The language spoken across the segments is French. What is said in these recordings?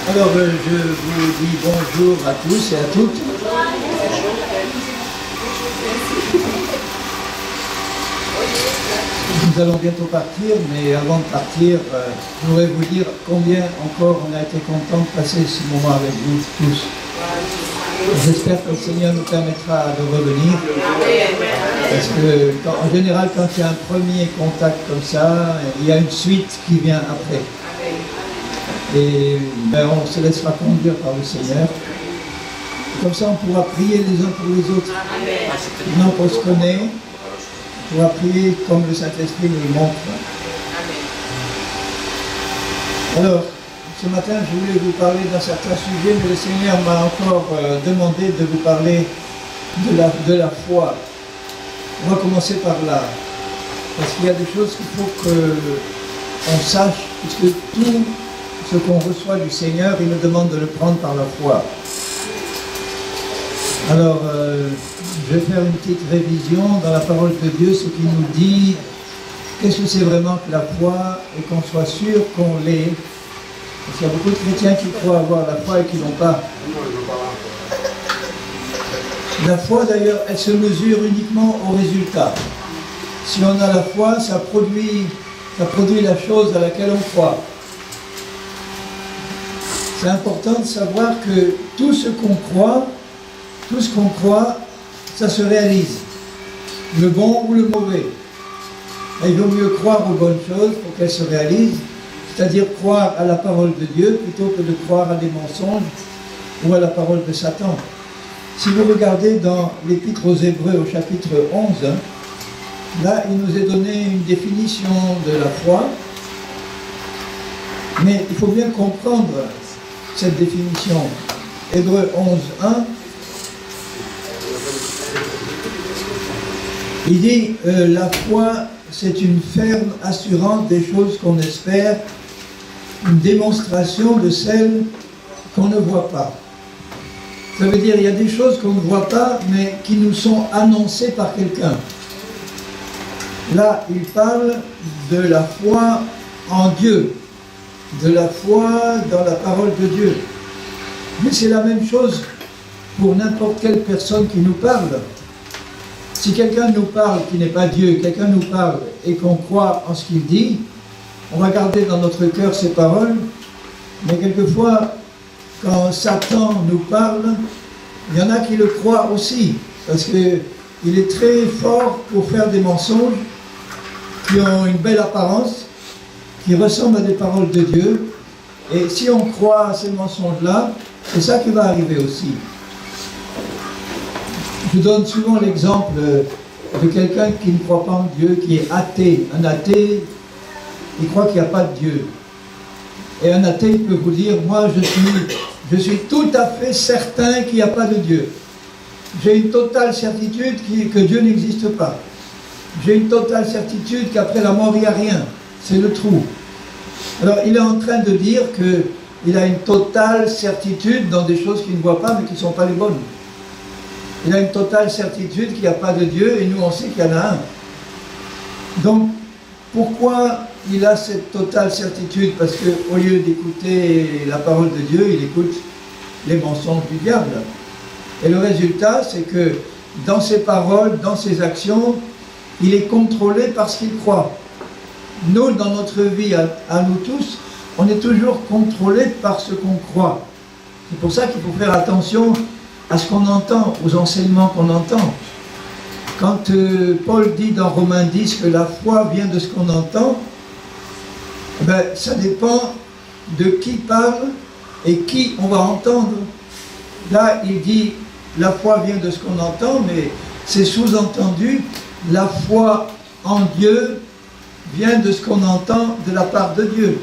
Alors, je vous dis bonjour à tous et à toutes. Nous allons bientôt partir, mais avant de partir, je voudrais vous dire combien encore on a été content de passer ce moment avec vous tous. J'espère que le Seigneur nous permettra de revenir, parce que en général, quand il y a un premier contact comme ça, il y a une suite qui vient après. Et on se laissera conduire par le Seigneur. Comme ça, on pourra prier les uns pour les autres. Maintenant qu'on se connaît, on pourra prier comme le Saint-Esprit nous le montre. Alors, ce matin, je voulais vous parler d'un certain sujet, mais le Seigneur m'a encore demandé de vous parler de la foi. On va commencer par là. Parce qu'il y a des choses qu'il faut qu'on sache, puisque tout ce qu'on reçoit du Seigneur, il nous demande de le prendre par la foi. Alors, je vais faire une petite révision dans la parole de Dieu, ce qui nous dit qu'est-ce que c'est vraiment que la foi et qu'on soit sûr qu'on l'est. Parce qu'il y a beaucoup de chrétiens qui croient avoir la foi et qui n'ont pas. La foi, d'ailleurs, elle se mesure uniquement au résultat. Si on a la foi, ça produit la chose à laquelle on croit. C'est important de savoir que tout ce qu'on croit, ça se réalise. Le bon ou le mauvais. Et il vaut mieux croire aux bonnes choses pour qu'elles se réalisent, c'est-à-dire croire à la parole de Dieu plutôt que de croire à des mensonges ou à la parole de Satan. Si vous regardez dans l'Épître aux Hébreux au chapitre 11, là il nous est donné une définition de la foi, mais il faut bien comprendre cette définition. Hébreux 11, 1, il dit la foi c'est une ferme assurance des choses qu'on espère, une démonstration de celles qu'on ne voit pas. Ça veut dire il y a des choses qu'on ne voit pas mais qui nous sont annoncées par quelqu'un. Là il parle de la foi en Dieu, de la foi dans la parole de Dieu. Mais c'est la même chose pour n'importe quelle personne qui nous parle. Si quelqu'un nous parle qui n'est pas Dieu, quelqu'un nous parle et qu'on croit en ce qu'il dit, on va garder dans notre cœur ces paroles, mais quelquefois, quand Satan nous parle, il y en a qui le croient aussi, parce qu'il est très fort pour faire des mensonges qui ont une belle apparence, qui ressemblent à des paroles de Dieu, et si on croit à ces mensonges-là, c'est ça qui va arriver aussi. Je donne souvent l'exemple de quelqu'un qui ne croit pas en Dieu, qui est athée. Un athée, il croit qu'il n'y a pas de Dieu. Et un athée peut vous dire, moi je suis tout à fait certain qu'il n'y a pas de Dieu. J'ai une totale certitude que Dieu n'existe pas. J'ai une totale certitude qu'après la mort, il n'y a rien. C'est le trou. Alors il est en train de dire qu'il a une totale certitude dans des choses qu'il ne voit pas, mais qui ne sont pas les bonnes. Il a une totale certitude qu'il n'y a pas de Dieu, et nous on sait qu'il y en a un. Donc, pourquoi il a cette totale certitude? Parce qu'au lieu d'écouter la parole de Dieu, il écoute les mensonges du diable. Et le résultat, c'est que dans ses paroles, dans ses actions, il est contrôlé par ce qu'il croit. Nous, dans notre vie, à nous tous, on est toujours contrôlé par ce qu'on croit. C'est pour ça qu'il faut faire attention à ce qu'on entend, aux enseignements qu'on entend. Quand Paul dit dans Romains 10 que la foi vient de ce qu'on entend, ben, ça dépend de qui parle et qui on va entendre. Là, il dit la foi vient de ce qu'on entend, mais c'est sous-entendu, la foi en Dieu vient de ce qu'on entend de la part de Dieu.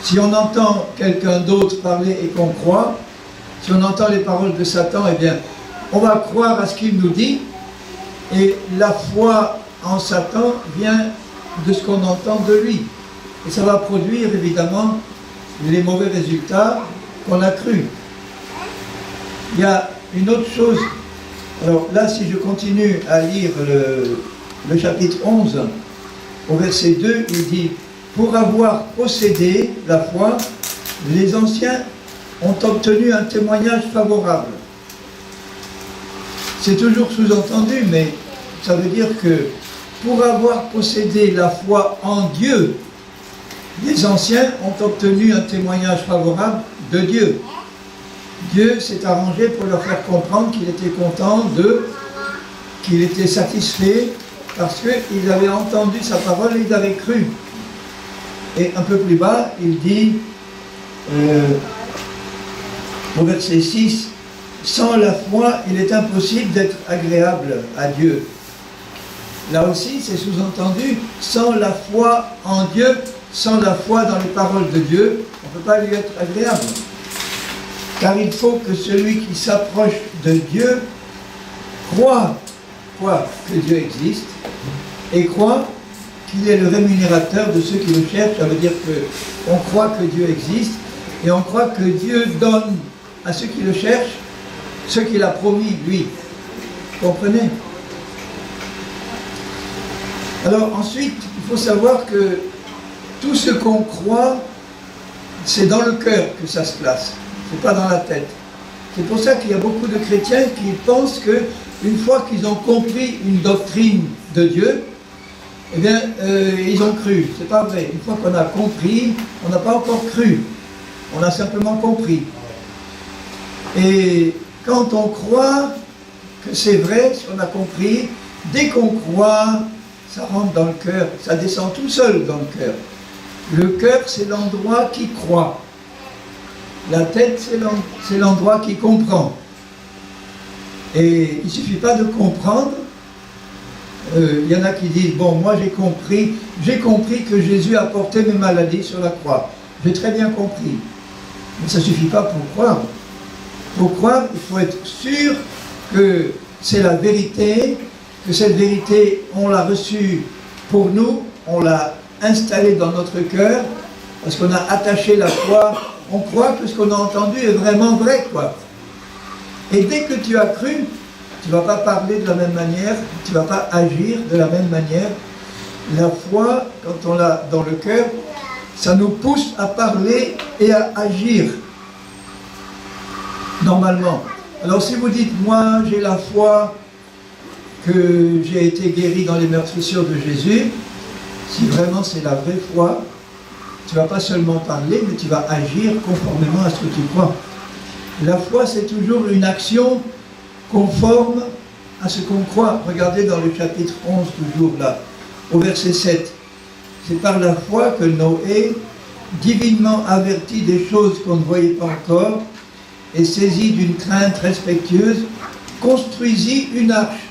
Si on entend quelqu'un d'autre parler et qu'on croit, si on entend les paroles de Satan, eh bien, on va croire à ce qu'il nous dit, et la foi en Satan vient de ce qu'on entend de lui. Et ça va produire, évidemment, les mauvais résultats qu'on a crus. Il y a une autre chose. Alors là, si je continue à lire le chapitre 11, au verset 2, il dit « Pour avoir possédé la foi, les anciens ont obtenu un témoignage favorable. C'est toujours sous-entendu, mais ça veut dire que pour avoir possédé la foi en Dieu, les anciens ont obtenu un témoignage favorable de Dieu. Dieu s'est arrangé pour leur faire comprendre qu'il était content d'eux, qu'il était satisfait, parce qu'ils avaient entendu sa parole et ils avaient cru. Et un peu plus bas, il dit, au verset 6, « Sans la foi, il est impossible d'être agréable à Dieu. » Là aussi, c'est sous-entendu, sans la foi en Dieu, sans la foi dans les paroles de Dieu, on ne peut pas lui être agréable. Car il faut que celui qui s'approche de Dieu croit que Dieu existe et croit qu'il est le rémunérateur de ceux qui le cherchent. Ça veut dire qu'on croit que Dieu existe et on croit que Dieu donne à ceux qui le cherchent ce qu'il a promis, lui. Vous comprenez? Alors ensuite, il faut savoir que tout ce qu'on croit, c'est dans le cœur que ça se place, c'est pas dans la tête. C'est pour ça qu'il y a beaucoup de chrétiens qui pensent qu'une fois qu'ils ont compris une doctrine de Dieu, eh bien, ils ont cru. C'est pas vrai. Une fois qu'on a compris, on n'a pas encore cru. On a simplement compris. Et quand on croit que c'est vrai, si on a compris, dès qu'on croit, ça rentre dans le cœur, ça descend tout seul dans le cœur. Le cœur, c'est l'endroit qui croit. La tête, c'est l'endroit qui comprend. Et il ne suffit pas de comprendre. Il y en a qui disent, bon, moi j'ai compris que Jésus a porté mes maladies sur la croix. J'ai très bien compris. Mais ça ne suffit pas pour croire. Pour croire, il faut être sûr que c'est la vérité, que cette vérité, on l'a reçue pour nous, on l'a installée dans notre cœur, parce qu'on a attaché la foi, on croit que ce qu'on a entendu est vraiment vrai, quoi. Et dès que tu as cru, tu ne vas pas parler de la même manière, tu ne vas pas agir de la même manière. La foi, quand on l'a dans le cœur, ça nous pousse à parler et à agir, normalement. Alors si vous dites, moi j'ai la foi que j'ai été guéri dans les meurtrissures de Jésus, si vraiment c'est la vraie foi, tu ne vas pas seulement parler, mais tu vas agir conformément à ce que tu crois. La foi, c'est toujours une action conforme à ce qu'on croit. Regardez dans le chapitre 11, toujours là, au verset 7. C'est par la foi que Noé, divinement averti des choses qu'on ne voyait pas encore, et saisi d'une crainte respectueuse, construisit une arche.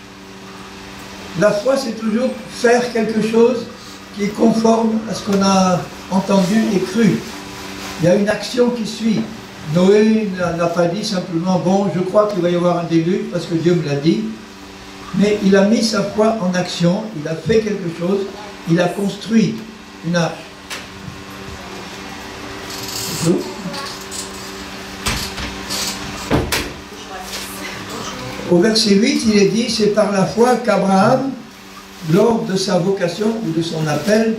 La foi, c'est toujours faire quelque chose qui est conforme à ce qu'on a entendu et cru. Il y a une action qui suit. Noé n'a pas dit simplement, bon, je crois qu'il va y avoir un déluge parce que Dieu me l'a dit, mais il a mis sa foi en action, il a fait quelque chose, il a construit une arche. C'est tout. Au verset 8, il est dit, c'est par la foi qu'Abraham, lors de sa vocation ou de son appel,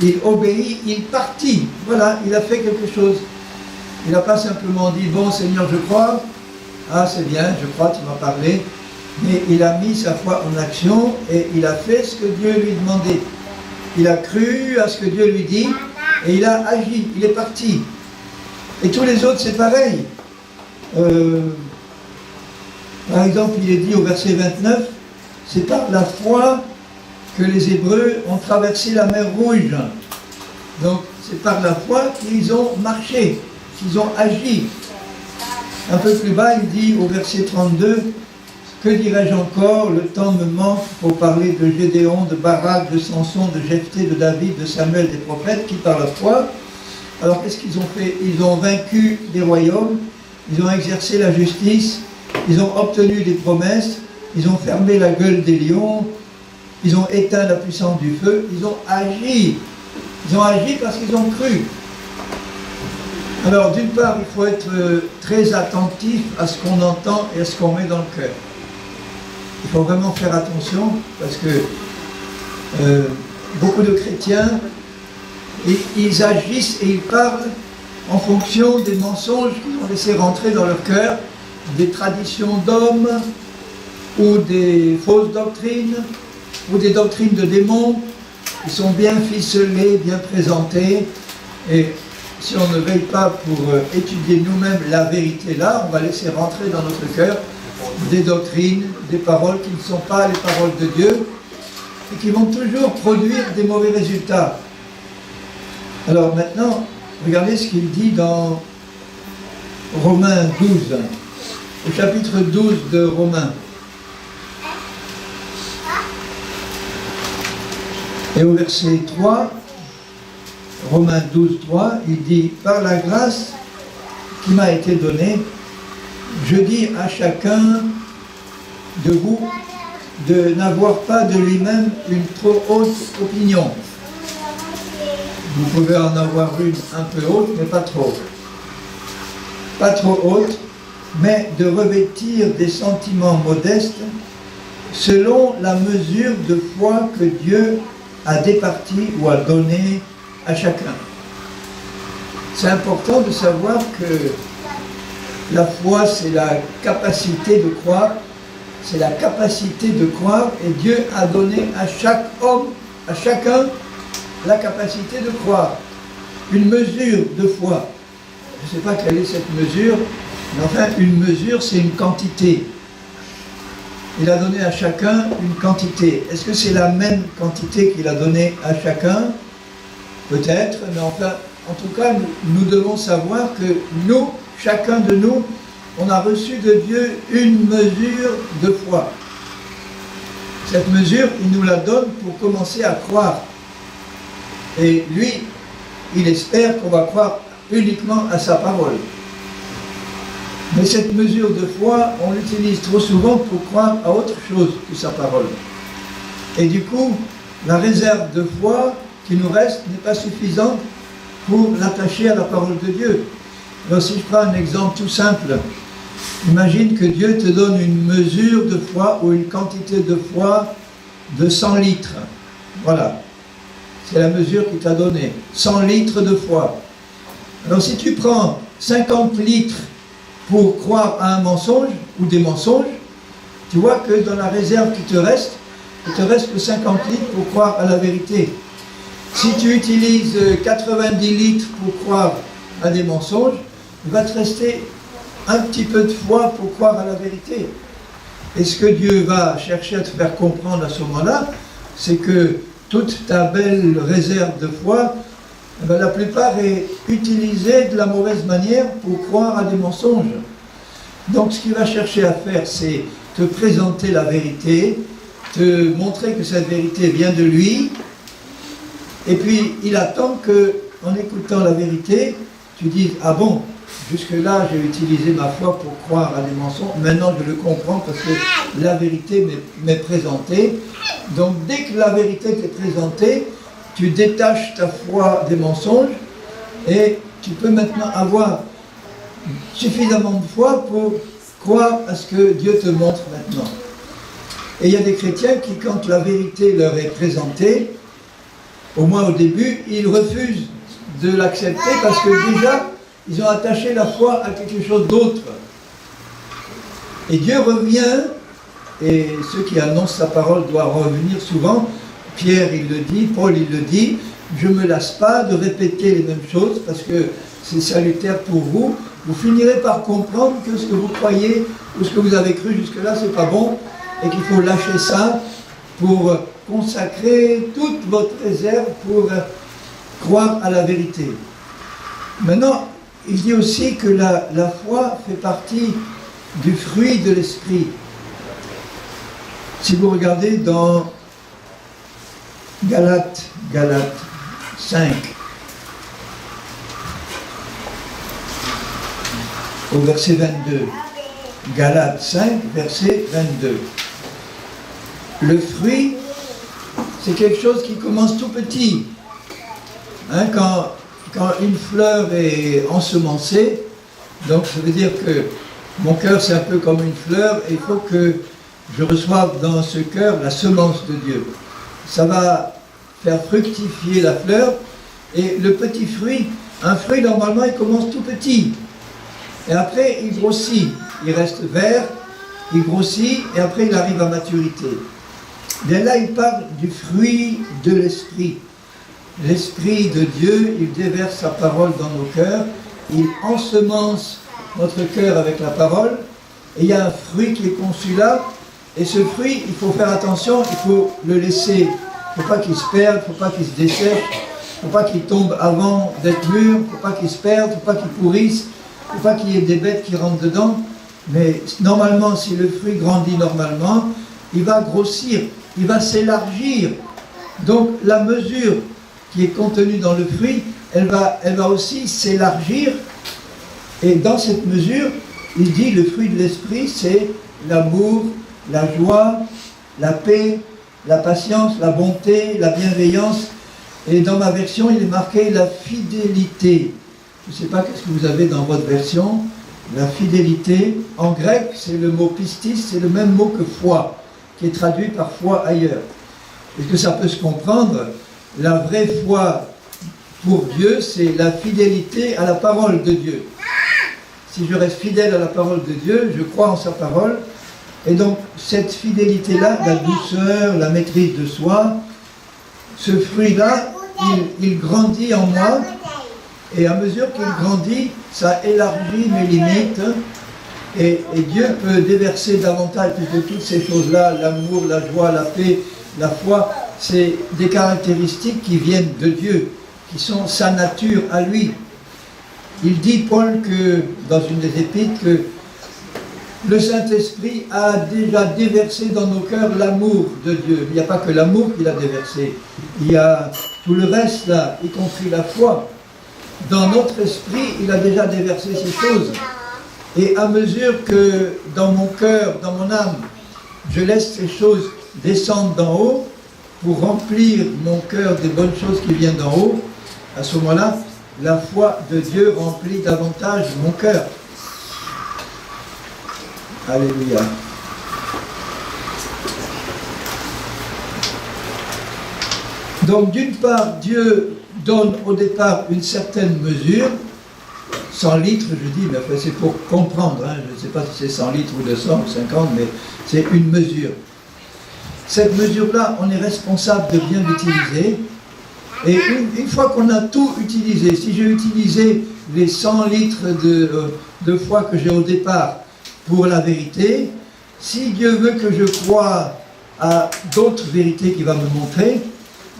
il obéit, il partit. Voilà, il a fait quelque chose. Il n'a pas simplement dit, bon Seigneur, je crois, ah c'est bien, je crois, tu m'as parlé, mais il a mis sa foi en action et il a fait ce que Dieu lui demandait. Il a cru à ce que Dieu lui dit et il a agi, il est parti. Et tous les autres, c'est pareil. Par exemple, il est dit au verset 29, c'est par la foi que les Hébreux ont traversé la mer Rouge. Donc, c'est par la foi qu'ils ont marché, qu'ils ont agi. Un peu plus bas, il dit au verset 32, que dirais-je encore, le temps me manque pour parler de Gédéon, de Barak, de Samson, de Jephthé, de David, de Samuel, des prophètes, qui par la foi. Alors, qu'est-ce qu'ils ont fait? Ils ont vaincu des royaumes, ils ont exercé la justice, ils ont obtenu des promesses, ils ont fermé la gueule des lions, ils ont éteint la puissance du feu, ils ont agi. Ils ont agi parce qu'ils ont cru. Alors, d'une part, il faut être très attentif à ce qu'on entend et à ce qu'on met dans le cœur. Il faut vraiment faire attention parce que beaucoup de chrétiens, ils agissent et ils parlent en fonction des mensonges qu'ils ont laissé rentrer dans leur cœur, des traditions d'hommes, ou des fausses doctrines, ou des doctrines de démons, qui sont bien ficelées, bien présentées, et si on ne veille pas pour étudier nous-mêmes la vérité là, on va laisser rentrer dans notre cœur des doctrines, des paroles qui ne sont pas les paroles de Dieu, et qui vont toujours produire des mauvais résultats. Alors maintenant, regardez ce qu'il dit dans Romains 12, au chapitre 12 de Romains. Et au verset 3, Romains 12, 3, il dit « Par la grâce qui m'a été donnée, je dis à chacun de vous de n'avoir pas de lui-même une trop haute opinion. » Vous pouvez en avoir une un peu haute, mais pas trop. Pas trop haute, mais de revêtir des sentiments modestes selon la mesure de foi que Dieu a départie ou a donnée à chacun. C'est important de savoir que la foi, c'est la capacité de croire, c'est la capacité de croire, et Dieu a donné à chaque homme, à chacun, la capacité de croire. Une mesure de foi. Je ne sais pas quelle est cette mesure, mais enfin, une mesure, c'est une quantité. Il a donné à chacun une quantité. Est-ce que c'est la même quantité qu'il a donnée à chacun? Peut-être, mais enfin, en tout cas, nous devons savoir que nous, chacun de nous, on a reçu de Dieu une mesure de foi. Cette mesure, il nous la donne pour commencer à croire. Et lui, il espère qu'on va croire uniquement à sa parole. Mais cette mesure de foi, on l'utilise trop souvent pour croire à autre chose que sa parole. Et du coup, la réserve de foi qui nous reste n'est pas suffisante pour l'attacher à la parole de Dieu. Alors si je prends un exemple tout simple, imagine que Dieu te donne une mesure de foi ou une quantité de foi de 100 litres. Voilà, c'est la mesure qu'il t'a donnée, 100 litres de foi. Alors si tu prends 50 litres pour croire à un mensonge ou des mensonges, tu vois que dans la réserve qui te reste, il te reste que 50 litres pour croire à la vérité. Si tu utilises 90 litres pour croire à des mensonges, il va te rester un petit peu de foi pour croire à la vérité. Et ce que Dieu va chercher à te faire comprendre à ce moment-là, c'est que toute ta belle réserve de foi, la plupart est utilisée de la mauvaise manière pour croire à des mensonges. Donc ce qu'il va chercher à faire, c'est te présenter la vérité, te montrer que cette vérité vient de lui, et puis il attend que, en écoutant la vérité, tu dises « Ah bon, jusque-là j'ai utilisé ma foi pour croire à des mensonges, maintenant je le comprends parce que la vérité m'est présentée. » Donc dès que la vérité t'est présentée, tu détaches ta foi des mensonges et tu peux maintenant avoir suffisamment de foi pour croire à ce que Dieu te montre maintenant. Et il y a des chrétiens qui, quand la vérité leur est présentée, au moins au début, ils refusent de l'accepter parce que déjà, ils ont attaché la foi à quelque chose d'autre. Et Dieu revient, et ceux qui annoncent sa parole doivent revenir souvent. Pierre, il le dit, Paul, il le dit, je ne me lasse pas de répéter les mêmes choses parce que c'est salutaire pour vous. Vous finirez par comprendre que ce que vous croyez ou ce que vous avez cru jusque-là, c'est pas bon et qu'il faut lâcher ça pour consacrer toute votre réserve pour croire à la vérité. Maintenant, il dit aussi que la foi fait partie du fruit de l'esprit. Si vous regardez dans Galates 5, au verset 22. Galates 5, verset 22. Le fruit, c'est quelque chose qui commence tout petit. Hein, quand une fleur est ensemencée, donc ça veut dire que mon cœur c'est un peu comme une fleur et il faut que je reçoive dans ce cœur la semence de Dieu. Ça va faire fructifier la fleur et le petit fruit, Un fruit, normalement, il commence tout petit. Et après, il grossit. Il reste vert, il grossit, et après, il arrive à maturité. Bien là, il parle du fruit de l'Esprit. L'Esprit de Dieu, il déverse sa parole dans nos cœurs. Il ensemence notre cœur avec la parole. Et il y a un fruit qui est conçu là. Et ce fruit, il faut faire attention, il faut le laisser. Il ne faut pas qu'il se perde, il ne faut pas qu'il se dessèche, il ne faut pas qu'il tombe avant d'être mûr, il ne faut pas qu'il se perde, il ne faut pas qu'il pourrisse, il ne faut pas qu'il y ait des bêtes qui rentrent dedans. Mais normalement, si le fruit grandit normalement, il va grossir, il va s'élargir. Donc la mesure qui est contenue dans le fruit, elle va aussi s'élargir. Et dans cette mesure, il dit le fruit de l'esprit, c'est l'amour, la joie, la paix, la patience, la bonté, la bienveillance. Et dans ma version, il est marqué la fidélité. Je ne sais pas qu'est-ce que vous avez dans votre version. La fidélité, en grec, c'est le mot pistis, c'est le même mot que foi, qui est traduit par foi ailleurs. Est-ce que ça peut se comprendre? La vraie foi pour Dieu, c'est la fidélité à la parole de Dieu. Si je reste fidèle à la parole de Dieu, je crois en sa parole. Et donc, cette fidélité-là, la douceur, la maîtrise de soi, ce fruit-là, il grandit en moi. Et à mesure qu'il grandit, ça élargit mes limites. Et Dieu peut déverser davantage, puisque toutes ces choses-là, l'amour, la joie, la paix, la foi, c'est des caractéristiques qui viennent de Dieu, qui sont sa nature à lui. Il dit, Paul, que dans une des épîtres, que le Saint-Esprit a déjà déversé dans nos cœurs l'amour de Dieu. Il n'y a pas que l'amour qu'il a déversé, il y a tout le reste là, y compris la foi. Dans notre esprit, il a déjà déversé ces choses. Et à mesure que dans mon cœur, dans mon âme, je laisse ces choses descendre d'en haut pour remplir mon cœur des bonnes choses qui viennent d'en haut, à ce moment-là, la foi de Dieu remplit davantage mon cœur. Alléluia. Donc d'une part, Dieu donne au départ une certaine mesure, 100 litres, je dis, mais c'est pour comprendre, hein, je ne sais pas si c'est 100 litres ou 200 ou 50, mais c'est une mesure. Cette mesure-là, on est responsable de bien l'utiliser. Et une fois qu'on a tout utilisé, si j'ai utilisé les 100 litres de foi que j'ai au départ pour la vérité, si Dieu veut que je croie à d'autres vérités qu'il va me montrer,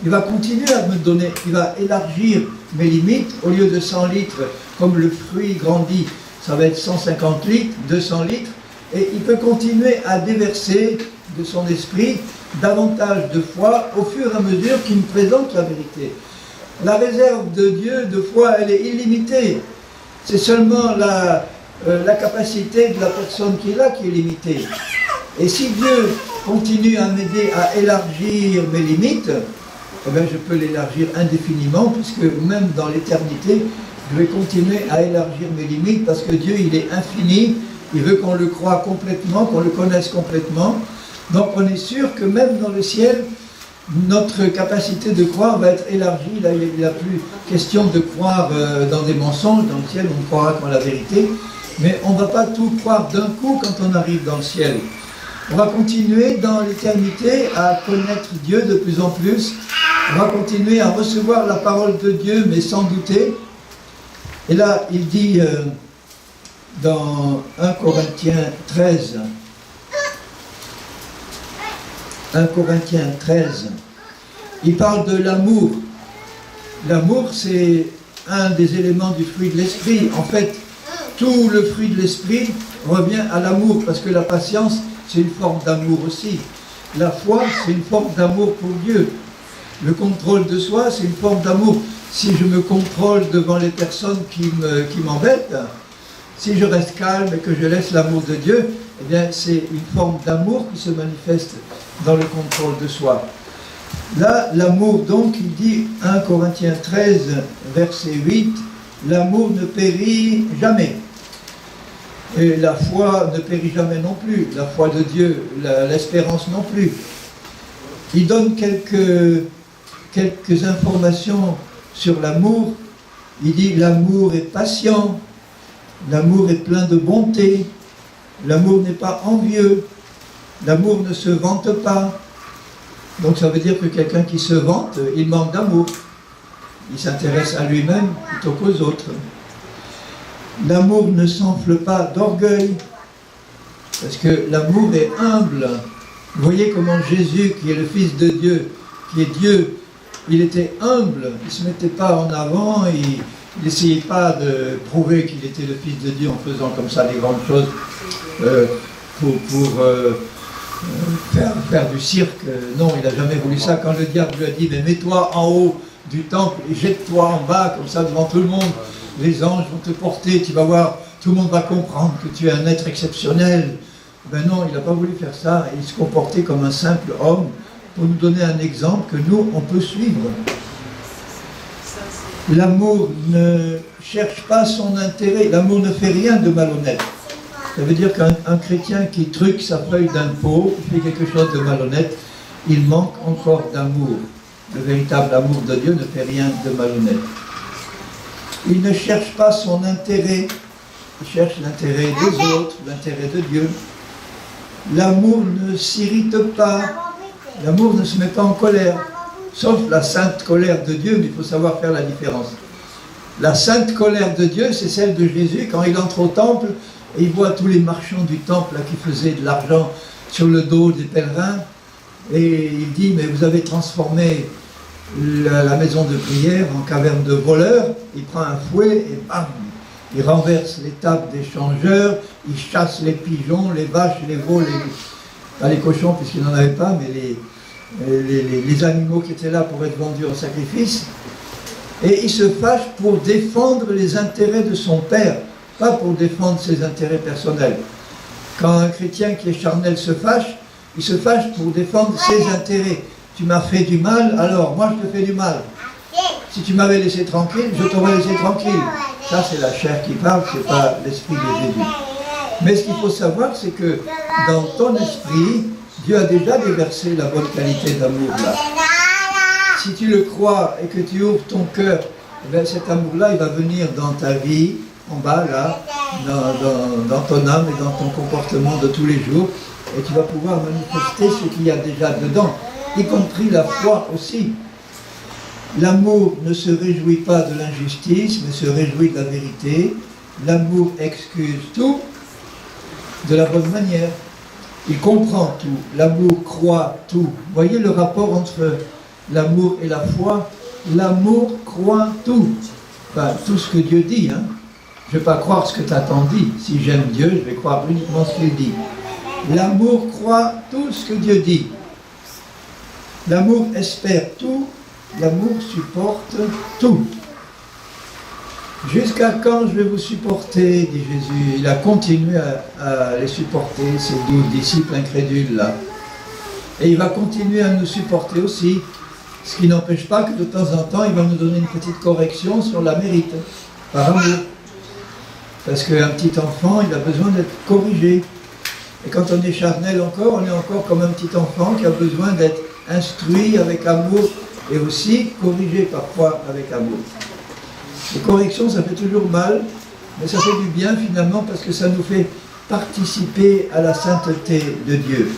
il va continuer à me donner, il va élargir mes limites. Au lieu de 100 litres, comme le fruit grandit, ça va être 150 litres, 200 litres, et il peut continuer à déverser de son esprit davantage de foi au fur et à mesure qu'il me présente la vérité. La réserve de Dieu de foi, elle est illimitée. C'est seulement la capacité de la personne qui est là qui est limitée. Et si Dieu continue à m'aider à élargir mes limites, eh bien je peux l'élargir indéfiniment, puisque même dans l'éternité, je vais continuer à élargir mes limites, parce que Dieu, il est infini, il veut qu'on le croie complètement, qu'on le connaisse complètement. Donc on est sûr que même dans le ciel, notre capacité de croire va être élargie. Là, il n'y a plus question de croire dans des mensonges. Dans le ciel, on croira qu'en la vérité. Mais on ne va pas tout croire d'un coup quand on arrive dans le ciel. On va continuer dans l'éternité à connaître Dieu de plus en plus. On va continuer à recevoir la parole de Dieu, mais sans douter. Et là, il dit dans 1 Corinthiens 13, 1 Corinthiens 13, il parle de l'amour. L'amour, c'est un des éléments du fruit de l'esprit. En fait, tout le fruit de l'esprit revient à l'amour, parce que la patience, c'est une forme d'amour aussi. La foi, c'est une forme d'amour pour Dieu. Le contrôle de soi, c'est une forme d'amour. Si je me contrôle devant les personnes qui m'embêtent, si je reste calme et que je laisse l'amour de Dieu, eh bien c'est une forme d'amour qui se manifeste dans le contrôle de soi. Là, l'amour, donc, il dit 1 Corinthiens 13, verset 8, l'amour ne périt jamais. Et la foi ne périt jamais non plus, la foi de Dieu, l'espérance non plus. Il donne quelques informations sur l'amour. Il dit l'amour est patient, l'amour est plein de bonté, l'amour n'est pas envieux, l'amour ne se vante pas. Donc ça veut dire que quelqu'un qui se vante, il manque d'amour. Il s'intéresse à lui-même plutôt qu'aux autres. L'amour ne s'enfle pas d'orgueil, parce que l'amour est humble. Vous voyez comment Jésus, qui est le Fils de Dieu, qui est Dieu, il était humble, il ne se mettait pas en avant, il n'essayait pas de prouver qu'il était le Fils de Dieu en faisant comme ça des grandes choses pour faire du cirque. Non, il n'a jamais voulu ça. Quand le diable lui a dit, mais mets-toi en haut du temple et jette-toi en bas, comme ça devant tout le monde, les anges vont te porter, tu vas voir, tout le monde va comprendre que tu es un être exceptionnel. Ben non, il n'a pas voulu faire ça, il se comportait comme un simple homme pour nous donner un exemple que nous, on peut suivre. L'amour ne cherche pas son intérêt, l'amour ne fait rien de malhonnête. Ça veut dire qu'un chrétien qui truque sa feuille d'impôt, fait quelque chose de malhonnête, il manque encore d'amour. Le véritable amour de Dieu ne fait rien de malhonnête. Il ne cherche pas son intérêt, il cherche l'intérêt des autres, l'intérêt de Dieu. L'amour ne s'irrite pas, l'amour ne se met pas en colère, sauf la sainte colère de Dieu, mais il faut savoir faire la différence. La sainte colère de Dieu, c'est celle de Jésus, quand il entre au temple, et il voit tous les marchands du temple là, qui faisaient de l'argent sur le dos des pèlerins, et il dit, mais vous avez transformé la maison de prière en caverne de voleurs. Il prend un fouet et bam, il renverse les tables des changeurs, il chasse les pigeons, les vaches, les veaux, pas les cochons puisqu'il n'en avait pas, mais les animaux qui étaient là pour être vendus en sacrifice. Et il se fâche pour défendre les intérêts de son père, pas pour défendre ses intérêts personnels. Quand un chrétien qui est charnel se fâche, il se fâche pour défendre ses intérêts. Tu m'as fait du mal, alors moi je te fais du mal. Si tu m'avais laissé tranquille, je t'aurais laissé tranquille. Ça c'est la chair qui parle, c'est pas l'esprit de Jésus. Mais ce qu'il faut savoir, c'est que dans ton esprit, Dieu a déjà déversé la bonne qualité d'amour là. Si tu le crois et que tu ouvres ton cœur, eh cet amour-là, il va venir dans ta vie, en bas là, dans ton âme et dans ton comportement de tous les jours, et tu vas pouvoir manifester ce qu'il y a déjà dedans, y compris la foi aussi. L'amour ne se réjouit pas de l'injustice, mais se réjouit de la vérité. L'amour excuse tout de la bonne manière. Il comprend tout. L'amour croit tout. Voyez le rapport entre l'amour et la foi. L'amour croit tout. Enfin, tout ce que Dieu dit. Hein. Je ne vais pas croire ce que Satan dit. Si j'aime Dieu, je vais croire uniquement ce qu'il dit. L'amour croit tout ce que Dieu dit. L'amour espère tout. L'amour supporte tout. Jusqu'à quand je vais vous supporter, dit Jésus. Il a continué à les supporter, ces 12 disciples incrédules là. Et il va continuer à nous supporter aussi. Ce qui n'empêche pas que de temps en temps, il va nous donner une petite correction sur la mérite, par amour. Parce qu'un petit enfant, il a besoin d'être corrigé. Et quand on est charnel encore, on est encore comme un petit enfant qui a besoin d'être instruit avec amour et aussi corrigé parfois avec amour. Les corrections, ça fait toujours mal, mais ça fait du bien finalement parce que ça nous fait participer à la sainteté de Dieu.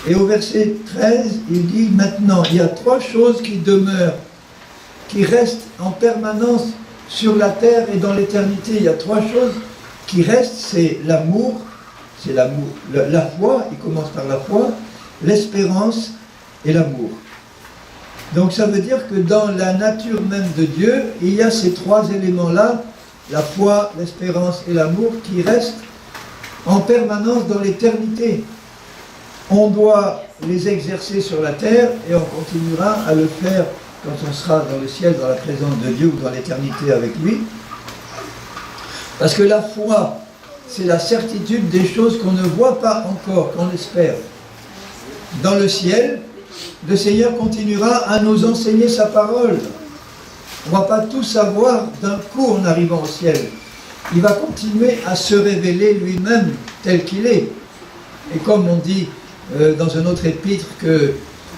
Et au verset 13, il dit maintenant, il y a 3 choses qui demeurent, qui restent en permanence sur la terre et dans l'éternité. Il y a 3 choses qui restent, c'est l'amour, la foi, il commence par la foi, l'espérance et l'amour. Donc ça veut dire que dans la nature même de Dieu, il y a ces 3 éléments-là, la foi, l'espérance et l'amour, qui restent en permanence dans l'éternité. On doit les exercer sur la terre et on continuera à le faire quand on sera dans le ciel, dans la présence de Dieu ou dans l'éternité avec lui. Parce que la foi, c'est la certitude des choses qu'on ne voit pas encore, qu'on espère. Dans le ciel, le Seigneur continuera à nous enseigner sa parole. On ne va pas tout savoir d'un coup en arrivant au ciel. Il va continuer à se révéler lui-même tel qu'il est. Et comme on dit dans un autre épître,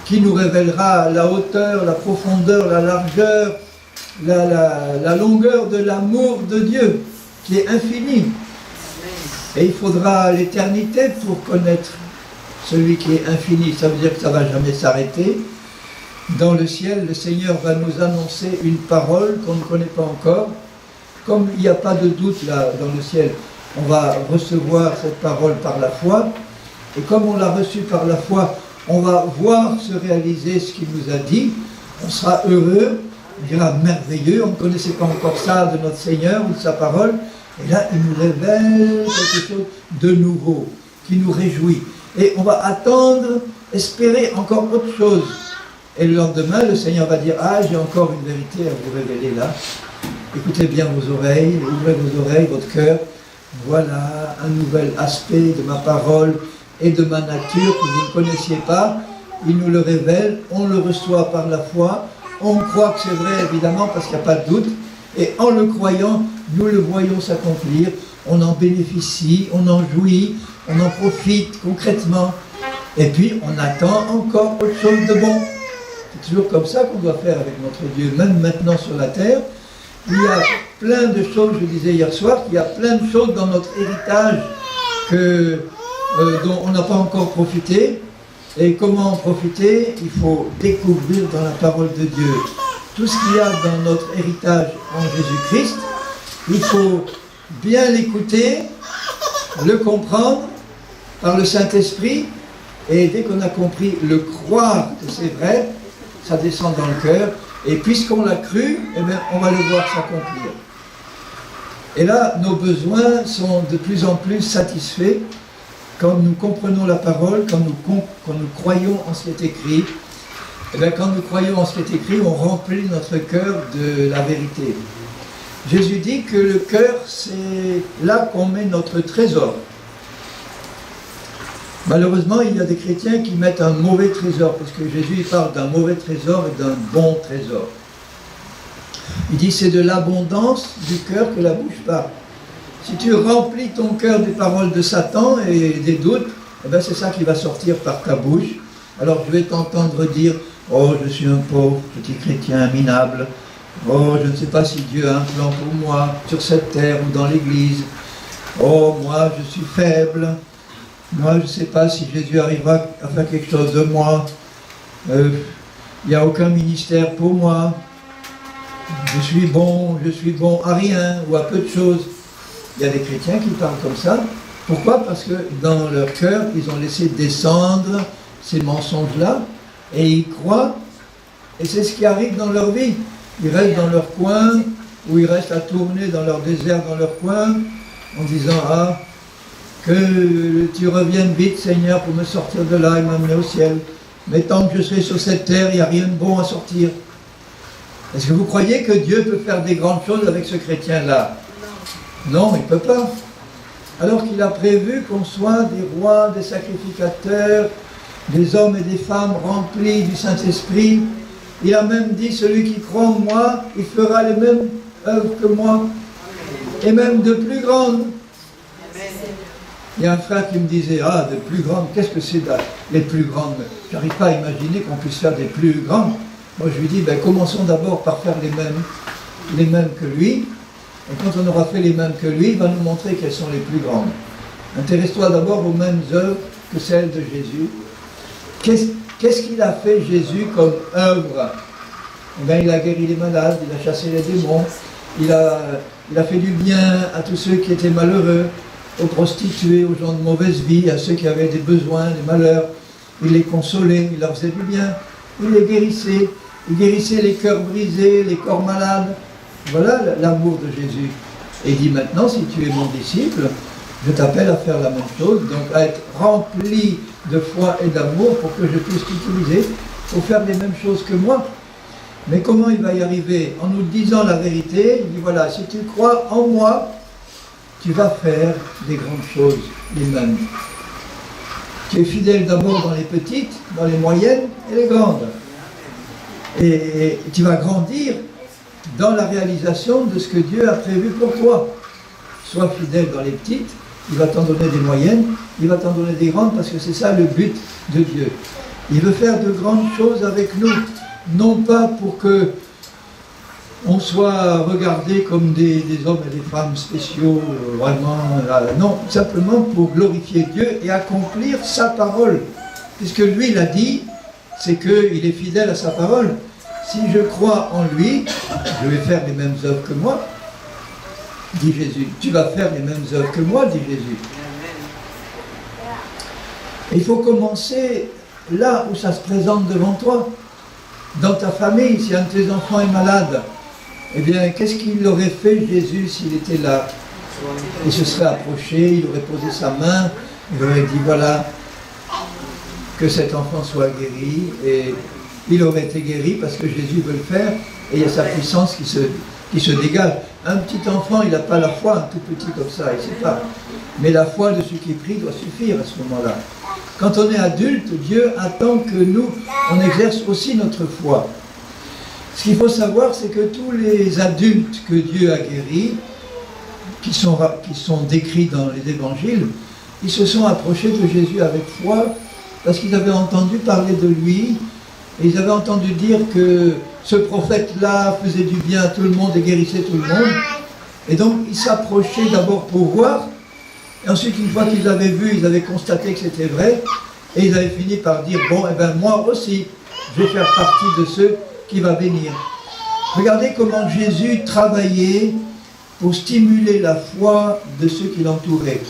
qui nous révélera la hauteur, la profondeur, la largeur, la longueur de l'amour de Dieu, qui est infini. Et il faudra l'éternité pour connaître celui qui est infini. Ça veut dire que ça ne va jamais s'arrêter. Dans le ciel, le Seigneur va nous annoncer une parole qu'on ne connaît pas encore. Comme il n'y a pas de doute là dans le ciel, on va recevoir cette parole par la foi. Et comme on l'a reçue par la foi, on va voir se réaliser ce qu'il nous a dit. On sera heureux, on dira merveilleux, on ne connaissait pas encore ça de notre Seigneur ou de sa parole. Et là, il nous révèle quelque chose de nouveau, qui nous réjouit. Et on va attendre, espérer encore autre chose. Et le lendemain, le Seigneur va dire, ah, j'ai encore une vérité à vous révéler là. Écoutez bien vos oreilles, ouvrez vos oreilles, votre cœur. Voilà un nouvel aspect de ma parole et de ma nature que vous ne connaissiez pas. Il nous le révèle, on le reçoit par la foi. On croit que c'est vrai, évidemment, parce qu'il n'y a pas de doute. Et en le croyant, nous le voyons s'accomplir. On en bénéficie, on en jouit, on en profite concrètement. Et puis, on attend encore autre chose de bon. C'est toujours comme ça qu'on doit faire avec notre Dieu, même maintenant sur la terre. Il y a plein de choses, je disais hier soir, qu'il y a plein de choses dans notre héritage dont on n'a pas encore profité. Et comment en profiter? Il faut découvrir dans la parole de Dieu tout ce qu'il y a dans notre héritage en Jésus-Christ. Il faut bien l'écouter, le comprendre par le Saint-Esprit. Et dès qu'on a compris, le croire que c'est vrai, ça descend dans le cœur. Et puisqu'on l'a cru, eh bien, on va le voir s'accomplir. Et là, nos besoins sont de plus en plus satisfaits quand nous comprenons la parole, quand nous croyons en ce qui est écrit. Eh bien, quand nous croyons en ce qui est écrit, on remplit notre cœur de la vérité. Jésus dit que le cœur, c'est là qu'on met notre trésor. Malheureusement, il y a des chrétiens qui mettent un mauvais trésor, parce que Jésus parle d'un mauvais trésor et d'un bon trésor. Il dit c'est de l'abondance du cœur que la bouche parle. Si tu remplis ton cœur des paroles de Satan et des doutes, eh bien c'est ça qui va sortir par ta bouche. Alors je vais t'entendre dire « Oh, je suis un pauvre petit chrétien minable. Oh, je ne sais pas si Dieu a un plan pour moi sur cette terre ou dans l'église. Oh, moi, je suis faible. Moi, je ne sais pas si Jésus arrivera à faire quelque chose de moi. Il n'y a aucun ministère pour moi. Je suis bon à rien ou à peu de choses. » Il y a des chrétiens qui parlent comme ça. Pourquoi? Parce que dans leur cœur, ils ont laissé descendre ces mensonges-là et ils croient. Et c'est ce qui arrive dans leur vie. Ils restent dans leur coin ou ils restent à tourner dans leur désert, dans leur coin, en disant « Ah, que tu reviennes vite, Seigneur, pour me sortir de là et m'amener au ciel. Mais tant que je serai sur cette terre, il n'y a rien de bon à sortir. » Est-ce que vous croyez que Dieu peut faire des grandes choses avec ce chrétien-là? Non, il ne peut pas. Alors qu'il a prévu qu'on soit des rois, des sacrificateurs, des hommes et des femmes remplis du Saint-Esprit. Il a même dit, celui qui croit en moi, il fera les mêmes œuvres que moi, et même de plus grandes. Il y a un frère qui me disait, ah, de plus grandes, qu'est-ce que c'est les plus grandes? Je n'arrive pas à imaginer qu'on puisse faire des plus grandes. Moi je lui dis, ben, commençons d'abord par faire les mêmes que lui. Et quand on aura fait les mêmes que lui, il va nous montrer quelles sont les plus grandes. Intéresse-toi d'abord aux mêmes œuvres que celles de Jésus. Qu'est-ce qu'il a fait Jésus comme œuvre? Eh bien, il a guéri les malades, il a chassé les démons, il a fait du bien à tous ceux qui étaient malheureux, aux prostituées, aux gens de mauvaise vie, à ceux qui avaient des besoins, des malheurs. Il les consolait, il leur faisait du bien, il les guérissait. Il guérissait les cœurs brisés, les corps malades. Voilà l'amour de Jésus. Et il dit maintenant, si tu es mon disciple, je t'appelle à faire la même chose, donc à être rempli de foi et d'amour pour que je puisse t'utiliser pour faire les mêmes choses que moi. Mais comment il va y arriver? En nous disant la vérité, il dit voilà, si tu crois en moi, tu vas faire des grandes choses, les mêmes. Tu es fidèle d'abord dans les petites, dans les moyennes et les grandes. Et tu vas grandir dans la réalisation de ce que Dieu a prévu pour toi. Sois fidèle dans les petites, il va t'en donner des moyennes, il va t'en donner des grandes, parce que c'est ça le but de Dieu. Il veut faire de grandes choses avec nous, non pas pour que on soit regardé comme des hommes et des femmes spéciaux, vraiment, non, simplement pour glorifier Dieu et accomplir sa parole. Puisque lui l'a dit, c'est qu'il est fidèle à sa parole. Si je crois en lui, je vais faire les mêmes œuvres que moi, dit Jésus. Tu vas faire les mêmes œuvres que moi, dit Jésus. Il faut commencer là où ça se présente devant toi. Dans ta famille, si un de tes enfants est malade, eh bien, qu'est-ce qu'il aurait fait Jésus s'il était là? Il se serait approché, il aurait posé sa main, il aurait dit voilà, que cet enfant soit guéri, et il aurait été guéri parce que Jésus veut le faire, et il y a sa puissance qui se dégage. Un petit enfant, il n'a pas la foi, un tout petit comme ça, il ne sait pas. Mais la foi de ceux qui prient doit suffire à ce moment-là. Quand on est adulte, Dieu attend que nous, on exerce aussi notre foi. Ce qu'il faut savoir, c'est que tous les adultes que Dieu a guéris, qui sont décrits dans les évangiles, ils se sont approchés de Jésus avec foi, parce qu'ils avaient entendu parler de lui, et ils avaient entendu dire que ce prophète-là faisait du bien à tout le monde et guérissait tout le monde. Et donc, ils s'approchaient d'abord pour voir, et ensuite, une fois qu'ils avaient vu, ils avaient constaté que c'était vrai, et ils avaient fini par dire, bon, eh bien, moi aussi, je vais faire partie de ceux qui va bénir. Regardez comment Jésus travaillait pour stimuler la foi de ceux qui l'entouraient.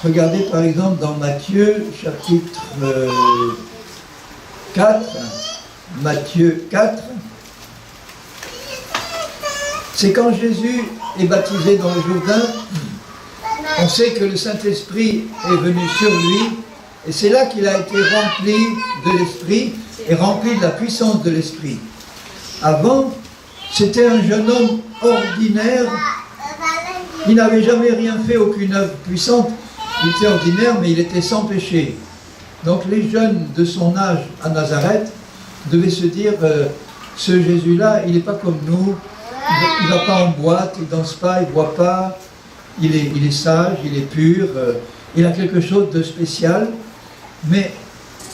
Regardez par exemple dans Matthieu chapitre 4, Matthieu 4, c'est quand Jésus est baptisé dans le Jourdain, on sait que le Saint-Esprit est venu sur lui, et c'est là qu'il a été rempli de l'Esprit, et rempli de la puissance de l'Esprit. Avant, c'était un jeune homme ordinaire, il n'avait jamais rien fait, aucune œuvre puissante, il était ordinaire, mais il était sans péché. Donc les jeunes de son âge à Nazareth devaient se dire, ce Jésus-là, il n'est pas comme nous, il ne va pas en boîte, il ne danse pas, il ne boit pas, il est sage, il est pur, il a quelque chose de spécial. Mais